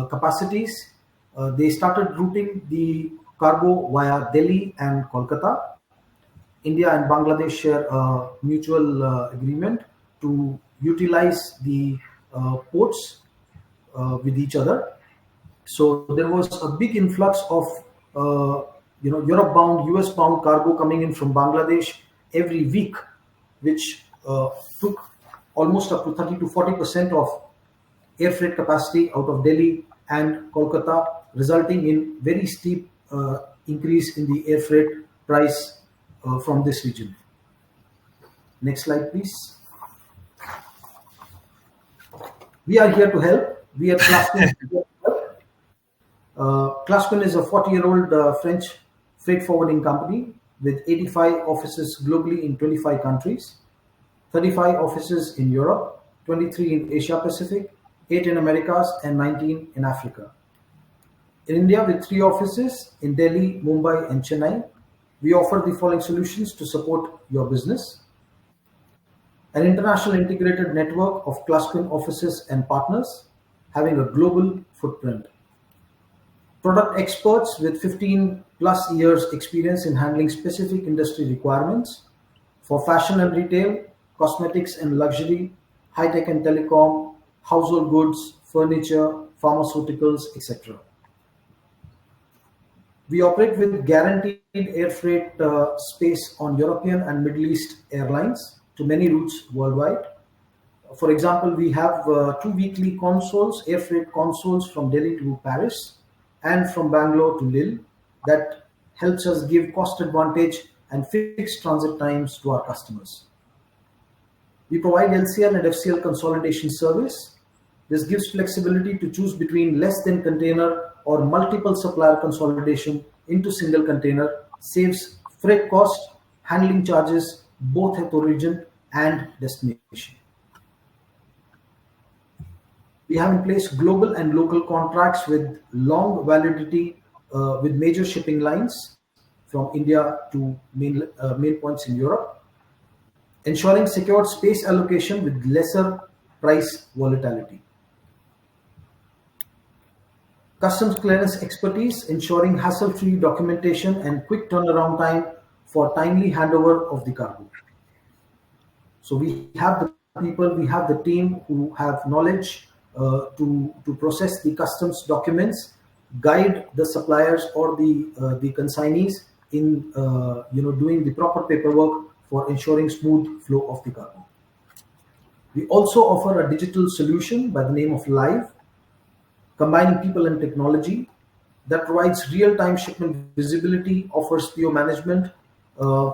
Speaker 3: capacities, they started routing the cargo via Delhi and Kolkata. India and Bangladesh share a mutual agreement to utilize the ports with each other. So there was a big influx of Europe-bound, US-bound cargo coming in from Bangladesh every week, which took almost up to 30 to 40% of air freight capacity out of Delhi and Kolkata, resulting in very steep increase in the air freight price from this region. Next slide, please. We are here to help. We are Clasquin. Clasquin is a 40-year-old French freight forwarding company with 85 offices globally in 25 countries, 35 offices in Europe, 23 in Asia Pacific, 8 in Americas, and 19 in Africa. In India, with 3 offices in Delhi, Mumbai, and Chennai, we offer the following solutions to support your business: an international integrated network of Clasquin offices and partners having a global footprint, product experts with 15 plus years experience in handling specific industry requirements for fashion and retail, cosmetics and luxury, high-tech and telecom, household goods, furniture, pharmaceuticals, etc. We operate with guaranteed air freight space on European and Middle East airlines to many routes worldwide. For example, we have 2 weekly consoles, air freight consoles from Delhi to Paris and from Bangalore to Lille, that helps us give cost advantage and fixed transit times to our customers. We provide LCL and FCL consolidation service. This gives flexibility to choose between less than container or multiple supplier consolidation into single container, saves freight cost, handling charges, both at origin and destination. We have in place global and local contracts with long validity with major shipping lines from India to main points in Europe, ensuring secured space allocation with lesser price volatility. Customs clearance expertise, ensuring hassle-free documentation and quick turnaround time for timely handover of the cargo. So we have the people, we have the team who have knowledge to process the customs documents, guide the suppliers or the consignees in doing the proper paperwork for ensuring smooth flow of the cargo. We also offer a digital solution by the name of Live, combining people and technology, that provides real-time shipment visibility, offers PO management,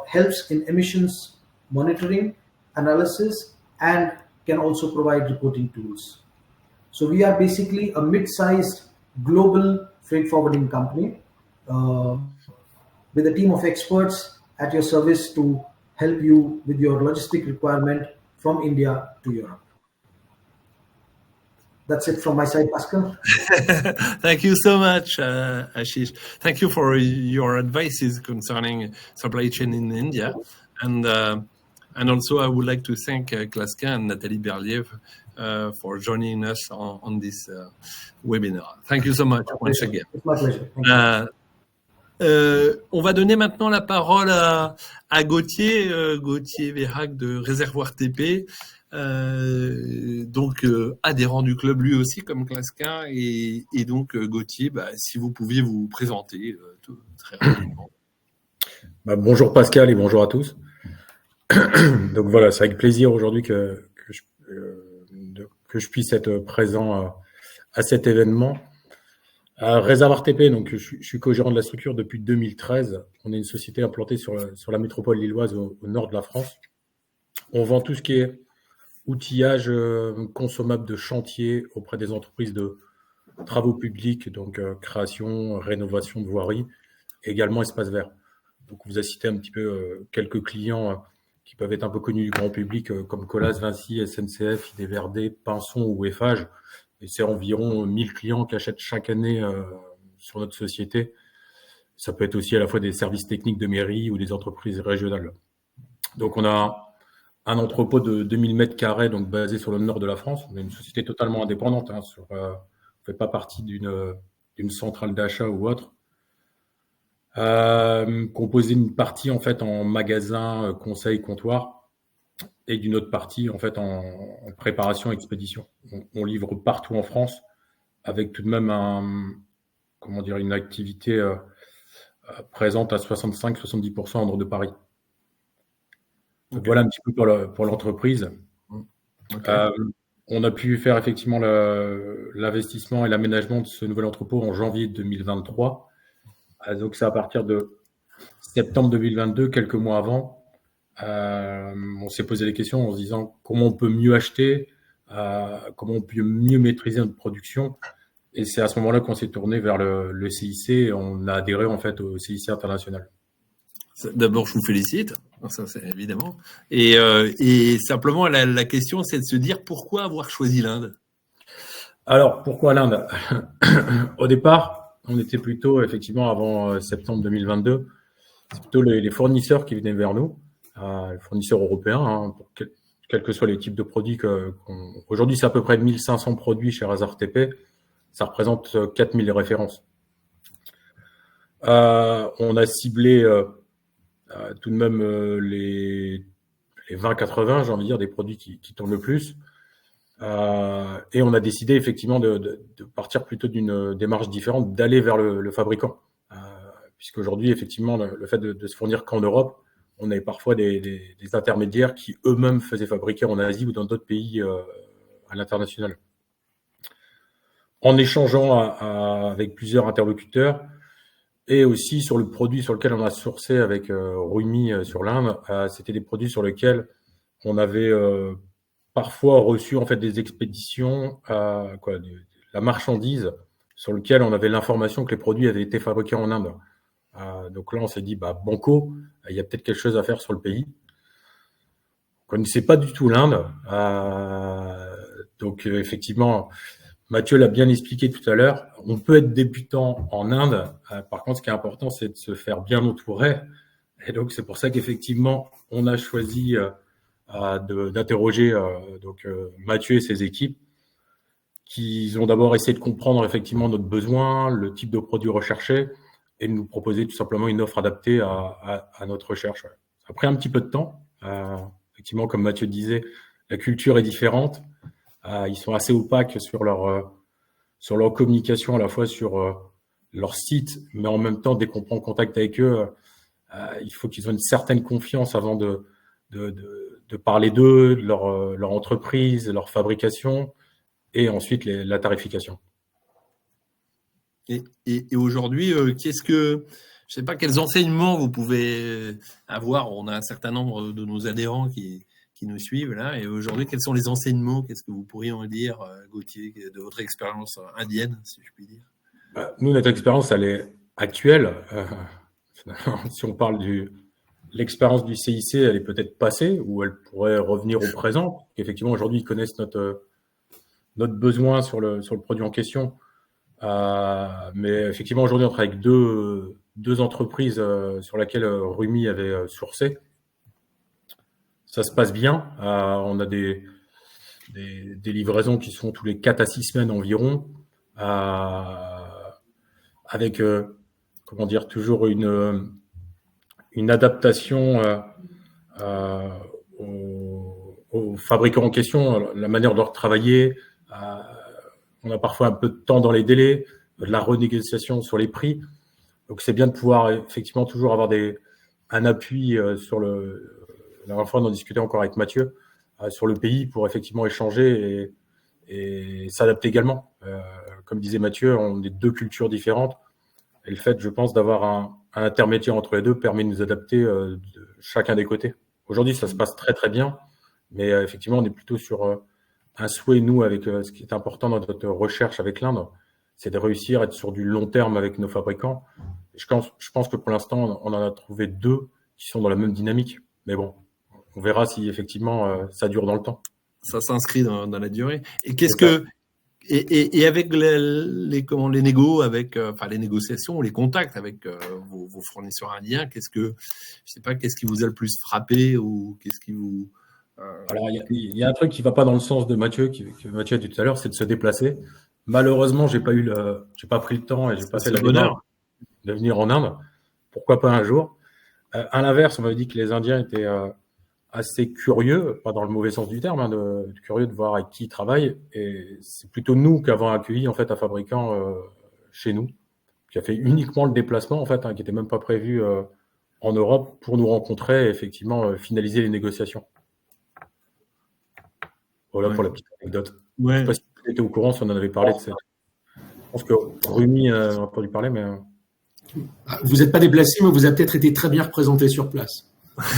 Speaker 3: helps in emissions monitoring, analysis, and can also provide reporting tools. So we are basically a mid-sized global freight forwarding company with a team of experts at your service to help you with your logistic requirement from India to Europe. That's it from my side, Pascal.
Speaker 1: Thank you so much, Ashish. Thank you for your advices concerning supply chain in India. And also I would like to thank Clasquin and Nathalie Berlier for joining us on this webinar. Thank you so much once again.
Speaker 3: It's my pleasure. Thank you.
Speaker 1: On va donner maintenant la parole à Gauthier, Gauthier Vérac de Réservoir TP. Donc adhérent du club lui aussi comme Clasquin et donc Gauthier, si vous pouviez vous présenter très rapidement.
Speaker 4: Bonjour Pascal et bonjour à tous. Donc voilà, c'est avec plaisir aujourd'hui que je puisse être présent à cet événement. Réservoir TP, donc je suis co-gérant de la structure depuis 2013. On est une société implantée sur la métropole lilloise au nord de la France. On vend tout ce qui est outillage consommable de chantier auprès des entreprises de travaux publics, donc création, rénovation de voiries, et également espace vert. Donc on vous a cité un petit peu quelques clients qui peuvent être un peu connus du grand public comme Colas, Vinci, SNCF, Ideverde, Pinson ou Eiffage. Et c'est environ 1000 clients qui achètent chaque année sur notre société. Ça peut être aussi à la fois des services techniques de mairie ou des entreprises régionales. Donc, on a un entrepôt de 2000 mètres carrés, donc basé sur le nord de la France. On est une société totalement indépendante. On ne fait pas partie d'une centrale d'achat ou autre. Composé d'une partie en fait en magasin, conseil, comptoir, et d'une autre partie en fait en préparation, expédition. On livre partout en France, avec tout de même une activité présente à 65-70% en dehors de Paris. Donc, voilà un petit peu pour l'entreprise. Okay. On a pu faire effectivement l'investissement et l'aménagement de ce nouvel entrepôt en janvier 2023. Donc, c'est à partir de septembre 2022, quelques mois avant. On s'est posé des questions en se disant comment on peut mieux acheter, comment on peut mieux maîtriser notre production. Et c'est à ce moment-là qu'on s'est tourné vers le CIC et on a adhéré en fait au CIC international.
Speaker 1: D'abord, je vous félicite, ça c'est évidemment. Et simplement, la question, c'est de se dire pourquoi avoir choisi l'Inde?
Speaker 4: Alors, pourquoi l'Inde? Au départ, on était plutôt, effectivement, avant septembre 2022, c'est plutôt les fournisseurs qui venaient vers nous, les fournisseurs européens, hein, pour quels que soient les types de produits. Aujourd'hui, c'est à peu près 1500 produits chez Razor TP. Ça représente 4000 références. On a ciblé tout de même les 20-80, j'ai envie de dire, des produits qui tournent le plus. Et on a décidé effectivement de partir plutôt d'une démarche différente, d'aller vers le fabricant. Puisqu'aujourd'hui, effectivement, le fait de se fournir qu'en Europe, on avait parfois des intermédiaires qui eux-mêmes faisaient fabriquer en Asie ou dans d'autres pays à l'international. En échangeant avec plusieurs interlocuteurs et aussi sur le produit sur lequel on a sourcé avec Rumi sur l'Inde, c'était des produits sur lesquels on avait parfois reçu en fait des expéditions, la marchandise sur lequel on avait l'information que les produits avaient été fabriqués en Inde. Donc là, on s'est dit, banco, il y a peut-être quelque chose à faire sur le pays. On ne connaissait pas du tout l'Inde. Donc effectivement, Mathieu l'a bien expliqué tout à l'heure, on peut être débutant en Inde. Par contre, ce qui est important, c'est de se faire bien entourer. Et donc, c'est pour ça qu'effectivement, on a choisi d'interroger Mathieu et ses équipes, qui ont d'abord essayé de comprendre effectivement notre besoin, le type de produit recherché, et de nous proposer tout simplement une offre adaptée à notre recherche. Ça a pris un petit peu de temps. Effectivement, comme Mathieu disait, la culture est différente. Ils sont assez opaques sur leur communication, à la fois sur leur site, mais en même temps, dès qu'on prend contact avec eux, il faut qu'ils aient une certaine confiance avant de parler d'eux, de leur entreprise, leur fabrication, et ensuite la tarification.
Speaker 1: Et aujourd'hui, je sais pas quels enseignements vous pouvez avoir. On a un certain nombre de nos adhérents qui nous suivent là. Et aujourd'hui, quels sont les enseignements? Qu'est-ce que vous pourriez en dire, Gauthier, de votre expérience indienne, si je puis dire?
Speaker 4: Nous, notre expérience, elle est actuelle. Si on parle l'expérience du CIC, elle est peut-être passée ou elle pourrait revenir au présent. Effectivement, aujourd'hui, ils connaissent notre besoin sur le produit en question. Mais effectivement, aujourd'hui, on travaille avec deux entreprises sur lesquelles Rumi avait sourcé. Ça se passe bien. On a des livraisons qui sont tous les 4 à 6 semaines environ, avec toujours une adaptation aux fabricants en question, la manière de travailler. On a parfois un peu de temps dans les délais, de la renégociation sur les prix. Donc, c'est bien de pouvoir effectivement toujours avoir un appui sur la dernière fois, on en discutait encore avec Mathieu sur le pays pour effectivement échanger et s'adapter également. Comme disait Mathieu, on est 2 cultures différentes. Et le fait, je pense, d'avoir un intermédiaire entre les deux permet de nous adapter de chacun des côtés. Aujourd'hui, ça se passe très, très bien. Mais effectivement, on est plutôt sur un souhait, nous, avec ce qui est important dans notre recherche avec l'Inde, c'est de réussir à être sur du long terme avec nos fabricants. Et je pense que pour l'instant, on en a trouvé 2 qui sont dans la même dynamique. Mais bon, on verra si effectivement ça dure dans le temps.
Speaker 1: Ça s'inscrit dans la durée. Et qu'est-ce que Et avec les négos, avec les négociations ou les contacts avec vos fournisseurs indiens, qu'est-ce qui vous a le plus frappé ou qu'est-ce qui vous
Speaker 4: Alors, il y a un truc qui va pas dans le sens de Mathieu, que Mathieu a dit tout à l'heure, c'est de se déplacer. Malheureusement, j'ai pas pris le temps et j'ai pas fait la démarche de venir en Inde. Pourquoi pas un jour? À l'inverse, on m'avait dit que les Indiens étaient assez curieux, pas dans le mauvais sens du terme, curieux de voir avec qui ils travaillent. Et c'est plutôt nous qui avons accueilli en fait un fabricant chez nous, qui a fait uniquement le déplacement en fait, qui n'était même pas prévu en Europe pour nous rencontrer et effectivement finaliser les négociations. Voilà pour la petite anecdote. Je ne sais pas si tu étais au courant, si on en avait parlé de ça. Je pense que Rumi a entendu parler, mais...
Speaker 2: Vous n'êtes pas déplacé, mais vous avez peut-être été très bien représenté sur place.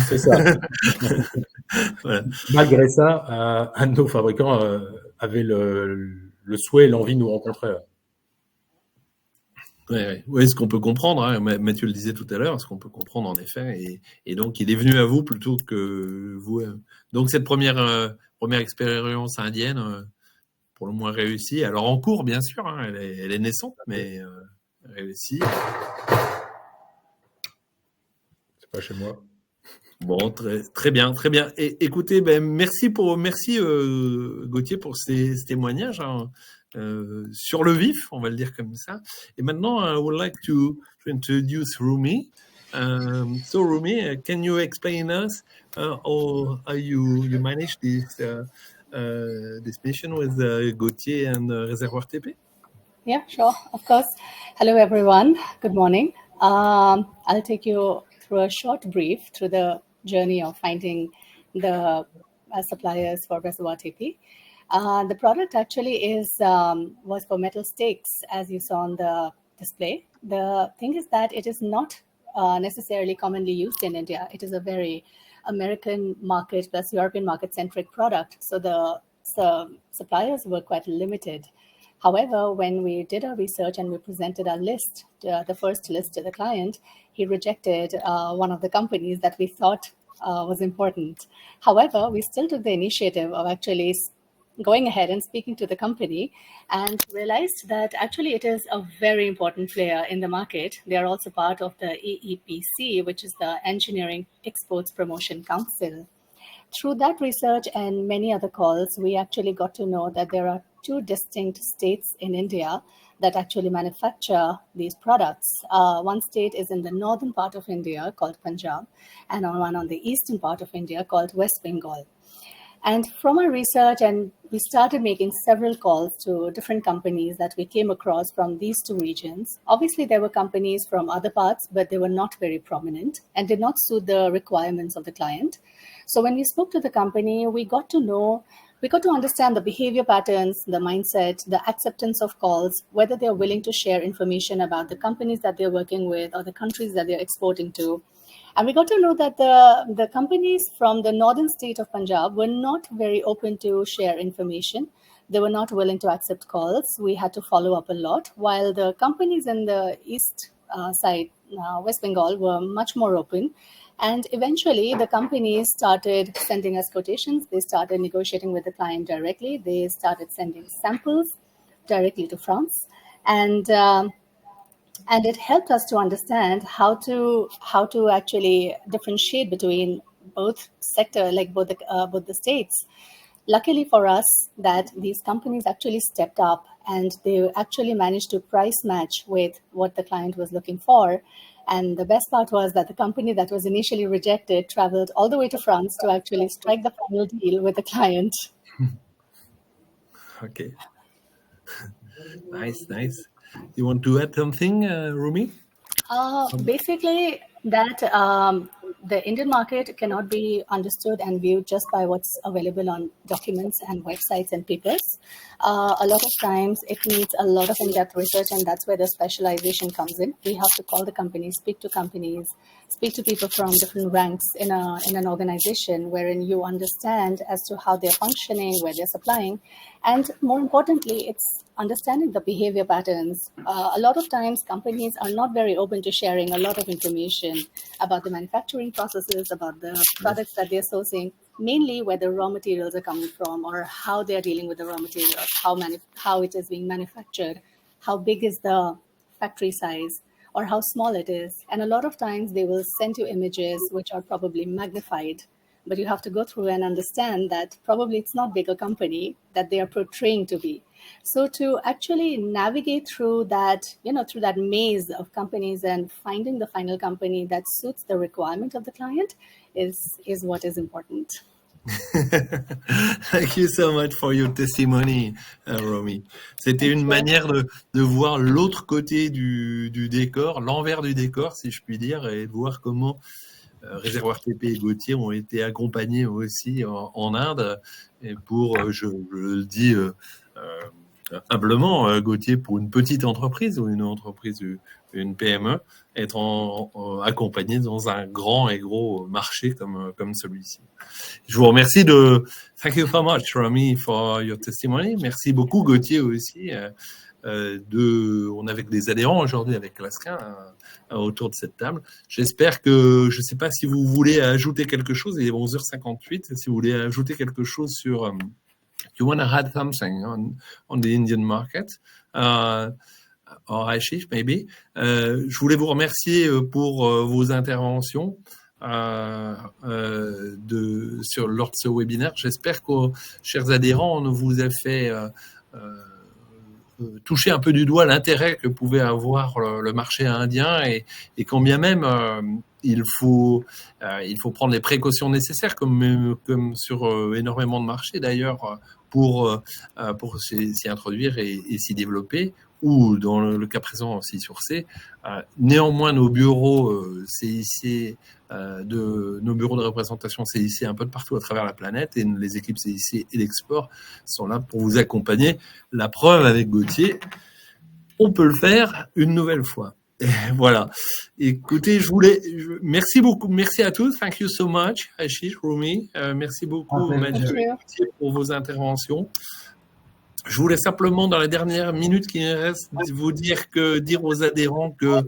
Speaker 4: C'est ça. Malgré ça, un de nos fabricants avait le souhait et l'envie de nous rencontrer.
Speaker 1: Oui, ce qu'on peut comprendre, hein, Mathieu le disait tout à l'heure, ce qu'on peut comprendre en effet, et donc il est venu à vous plutôt que vous. Donc cette première expérience indienne, pour le moins réussie, alors en cours bien sûr, hein, elle est naissante, mais réussie.
Speaker 4: C'est pas chez moi.
Speaker 1: Bon, très bien, très bien. Et écoutez, merci Gauthier pour ces témoignages. Hein. Sur le vif, on va le dire comme ça. Et maintenant, I would like to introduce Rumi. So Rumi, can you explain us how you manage this mission with Gauthier and Réservoir TP?
Speaker 5: Yeah, sure, of course. Hello, everyone. Good morning. I'll take you through a short brief through the journey of finding the suppliers for Reservoir TP. The product actually was for metal stakes, as you saw on the display. The thing is that it is not necessarily commonly used in India. It is a very American market plus European market-centric product. So the suppliers were quite limited. However, when we did our research and we presented our list, the first list to the client, he rejected one of the companies that we thought was important. However, we still took the initiative of actually going ahead and speaking to the company and realized that actually it is a very important player in the market. They are also part of the EEPC, which is the Engineering Exports Promotion Council. Through that research and many other calls, we actually got to know that there are two distinct states in India that actually manufacture these products. One state is in the northern part of India called Punjab, and one on the eastern part of India called West Bengal. And from our research, and we started making several calls to different companies that we came across from these two regions. Obviously, there were companies from other parts, but they were not very prominent and did not suit the requirements of the client. So when we spoke to the company, we got to understand the behavior patterns, the mindset, the acceptance of calls, whether they're willing to share information about the companies that they're working with or the countries that they're exporting to. And we got to know that the companies from the northern state of Punjab were not very open to share information. They were not willing to accept calls. We had to follow up a lot, while the companies in the east side, West Bengal, were much more open. And eventually, the companies started sending us quotations. They started negotiating with the client directly. They started sending samples directly to France. And it helped us to understand how to actually differentiate between both sector, like both the states. Luckily for us, that these companies actually stepped up and they actually managed to price match with what the client was looking for. And the best part was that the company that was initially rejected traveled all the way to France to actually strike the final deal with the client.
Speaker 1: Okay. Nice. You want to add something, Rumi?
Speaker 5: Basically, that the Indian market cannot be understood and viewed just by what's available on documents and websites and papers. A lot of times it needs a lot of in-depth research, and that's where the specialization comes in. We have to call the companies, speak to people from different ranks in an organization, wherein you understand as to how they're functioning, where they're supplying. And more importantly, it's understanding the behavior patterns. A lot of times companies are not very open to sharing a lot of information about the manufacturing processes, about the products that they're sourcing. mainly where the raw materials are coming from, or how they are dealing with the raw materials, how it is being manufactured, how big is the factory size, or how small it is. And a lot of times they will send you images which are probably magnified, but you have to go through and understand that probably it's not bigger company that they are portraying to be. So to actually navigate through that, through that maze of companies and finding the final company that suits the requirement of the client is what is important.
Speaker 1: Thank you so much for your testimony, Romy. C'était une manière de voir l'autre côté du décor, l'envers du décor, si je puis dire, et de voir comment Réservoir TP et Gauthier ont été accompagnés aussi en Inde. Et pour, je le dis humblement, Gauthier, pour une petite entreprise ou une entreprise, une PME, être accompagné dans un grand et gros marché comme celui-ci. Je vous remercie Thank you so much, Romy, for your testimony. Merci beaucoup, Gauthier, aussi. On est avec des adhérents aujourd'hui avec Laskin autour de cette table. J'espère que, je ne sais pas si vous voulez ajouter quelque chose, il est 11h58, si vous voulez ajouter quelque chose sur... you want to add something on the Indian market? Or Ashish, maybe. Je voulais vous remercier pour vos interventions lors de ce webinaire. J'espère que, chers adhérents, on vous a fait toucher un peu du doigt l'intérêt que pouvait avoir le marché indien et quand bien même il faut prendre les précautions nécessaires comme sur énormément de marchés d'ailleurs pour s'y introduire et s'y développer, ou dans le cas présent aussi sur C. Néanmoins, nos bureaux CIC, nos bureaux de représentation CIC un peu de partout à travers la planète, et les équipes CIC et l'export sont là pour vous accompagner. La preuve avec Gauthier, on peut le faire une nouvelle fois. Et voilà. Écoutez, merci beaucoup, merci à tous. Thank you so much, Ashish, Romy. Merci beaucoup, Gauthier, pour vos interventions. Je voulais simplement, dans la dernière minute qui me reste, vous dire aux adhérents que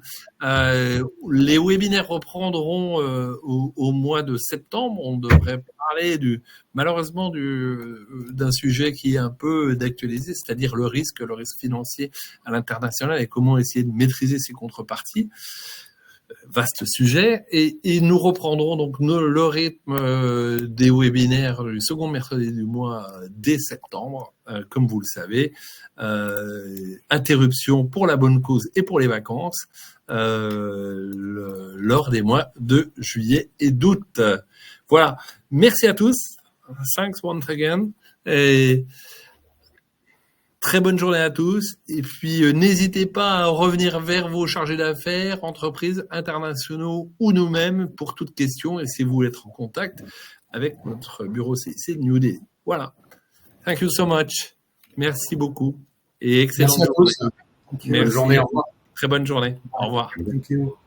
Speaker 1: les webinaires reprendront au mois de septembre. On devrait parler malheureusement d'un sujet qui est un peu d'actualité, c'est-à-dire le risque financier à l'international et comment essayer de maîtriser ses contreparties. Vaste sujet, et nous reprendrons donc le rythme des webinaires du second mercredi du mois dès septembre, comme vous le savez. Interruption pour la bonne cause et pour les vacances lors des mois de juillet et d'août. Voilà, merci à tous. Thanks once again. Et très bonne journée à tous, et puis n'hésitez pas à revenir vers vos chargés d'affaires, entreprises, internationaux ou nous-mêmes pour toute question, et si vous voulez être en contact avec notre bureau CIC New Delhi. Voilà. Thank you so much. Merci beaucoup et excellente journée.
Speaker 2: Bonne journée. Au revoir.
Speaker 1: Très bonne journée. Au revoir.
Speaker 3: Thank you.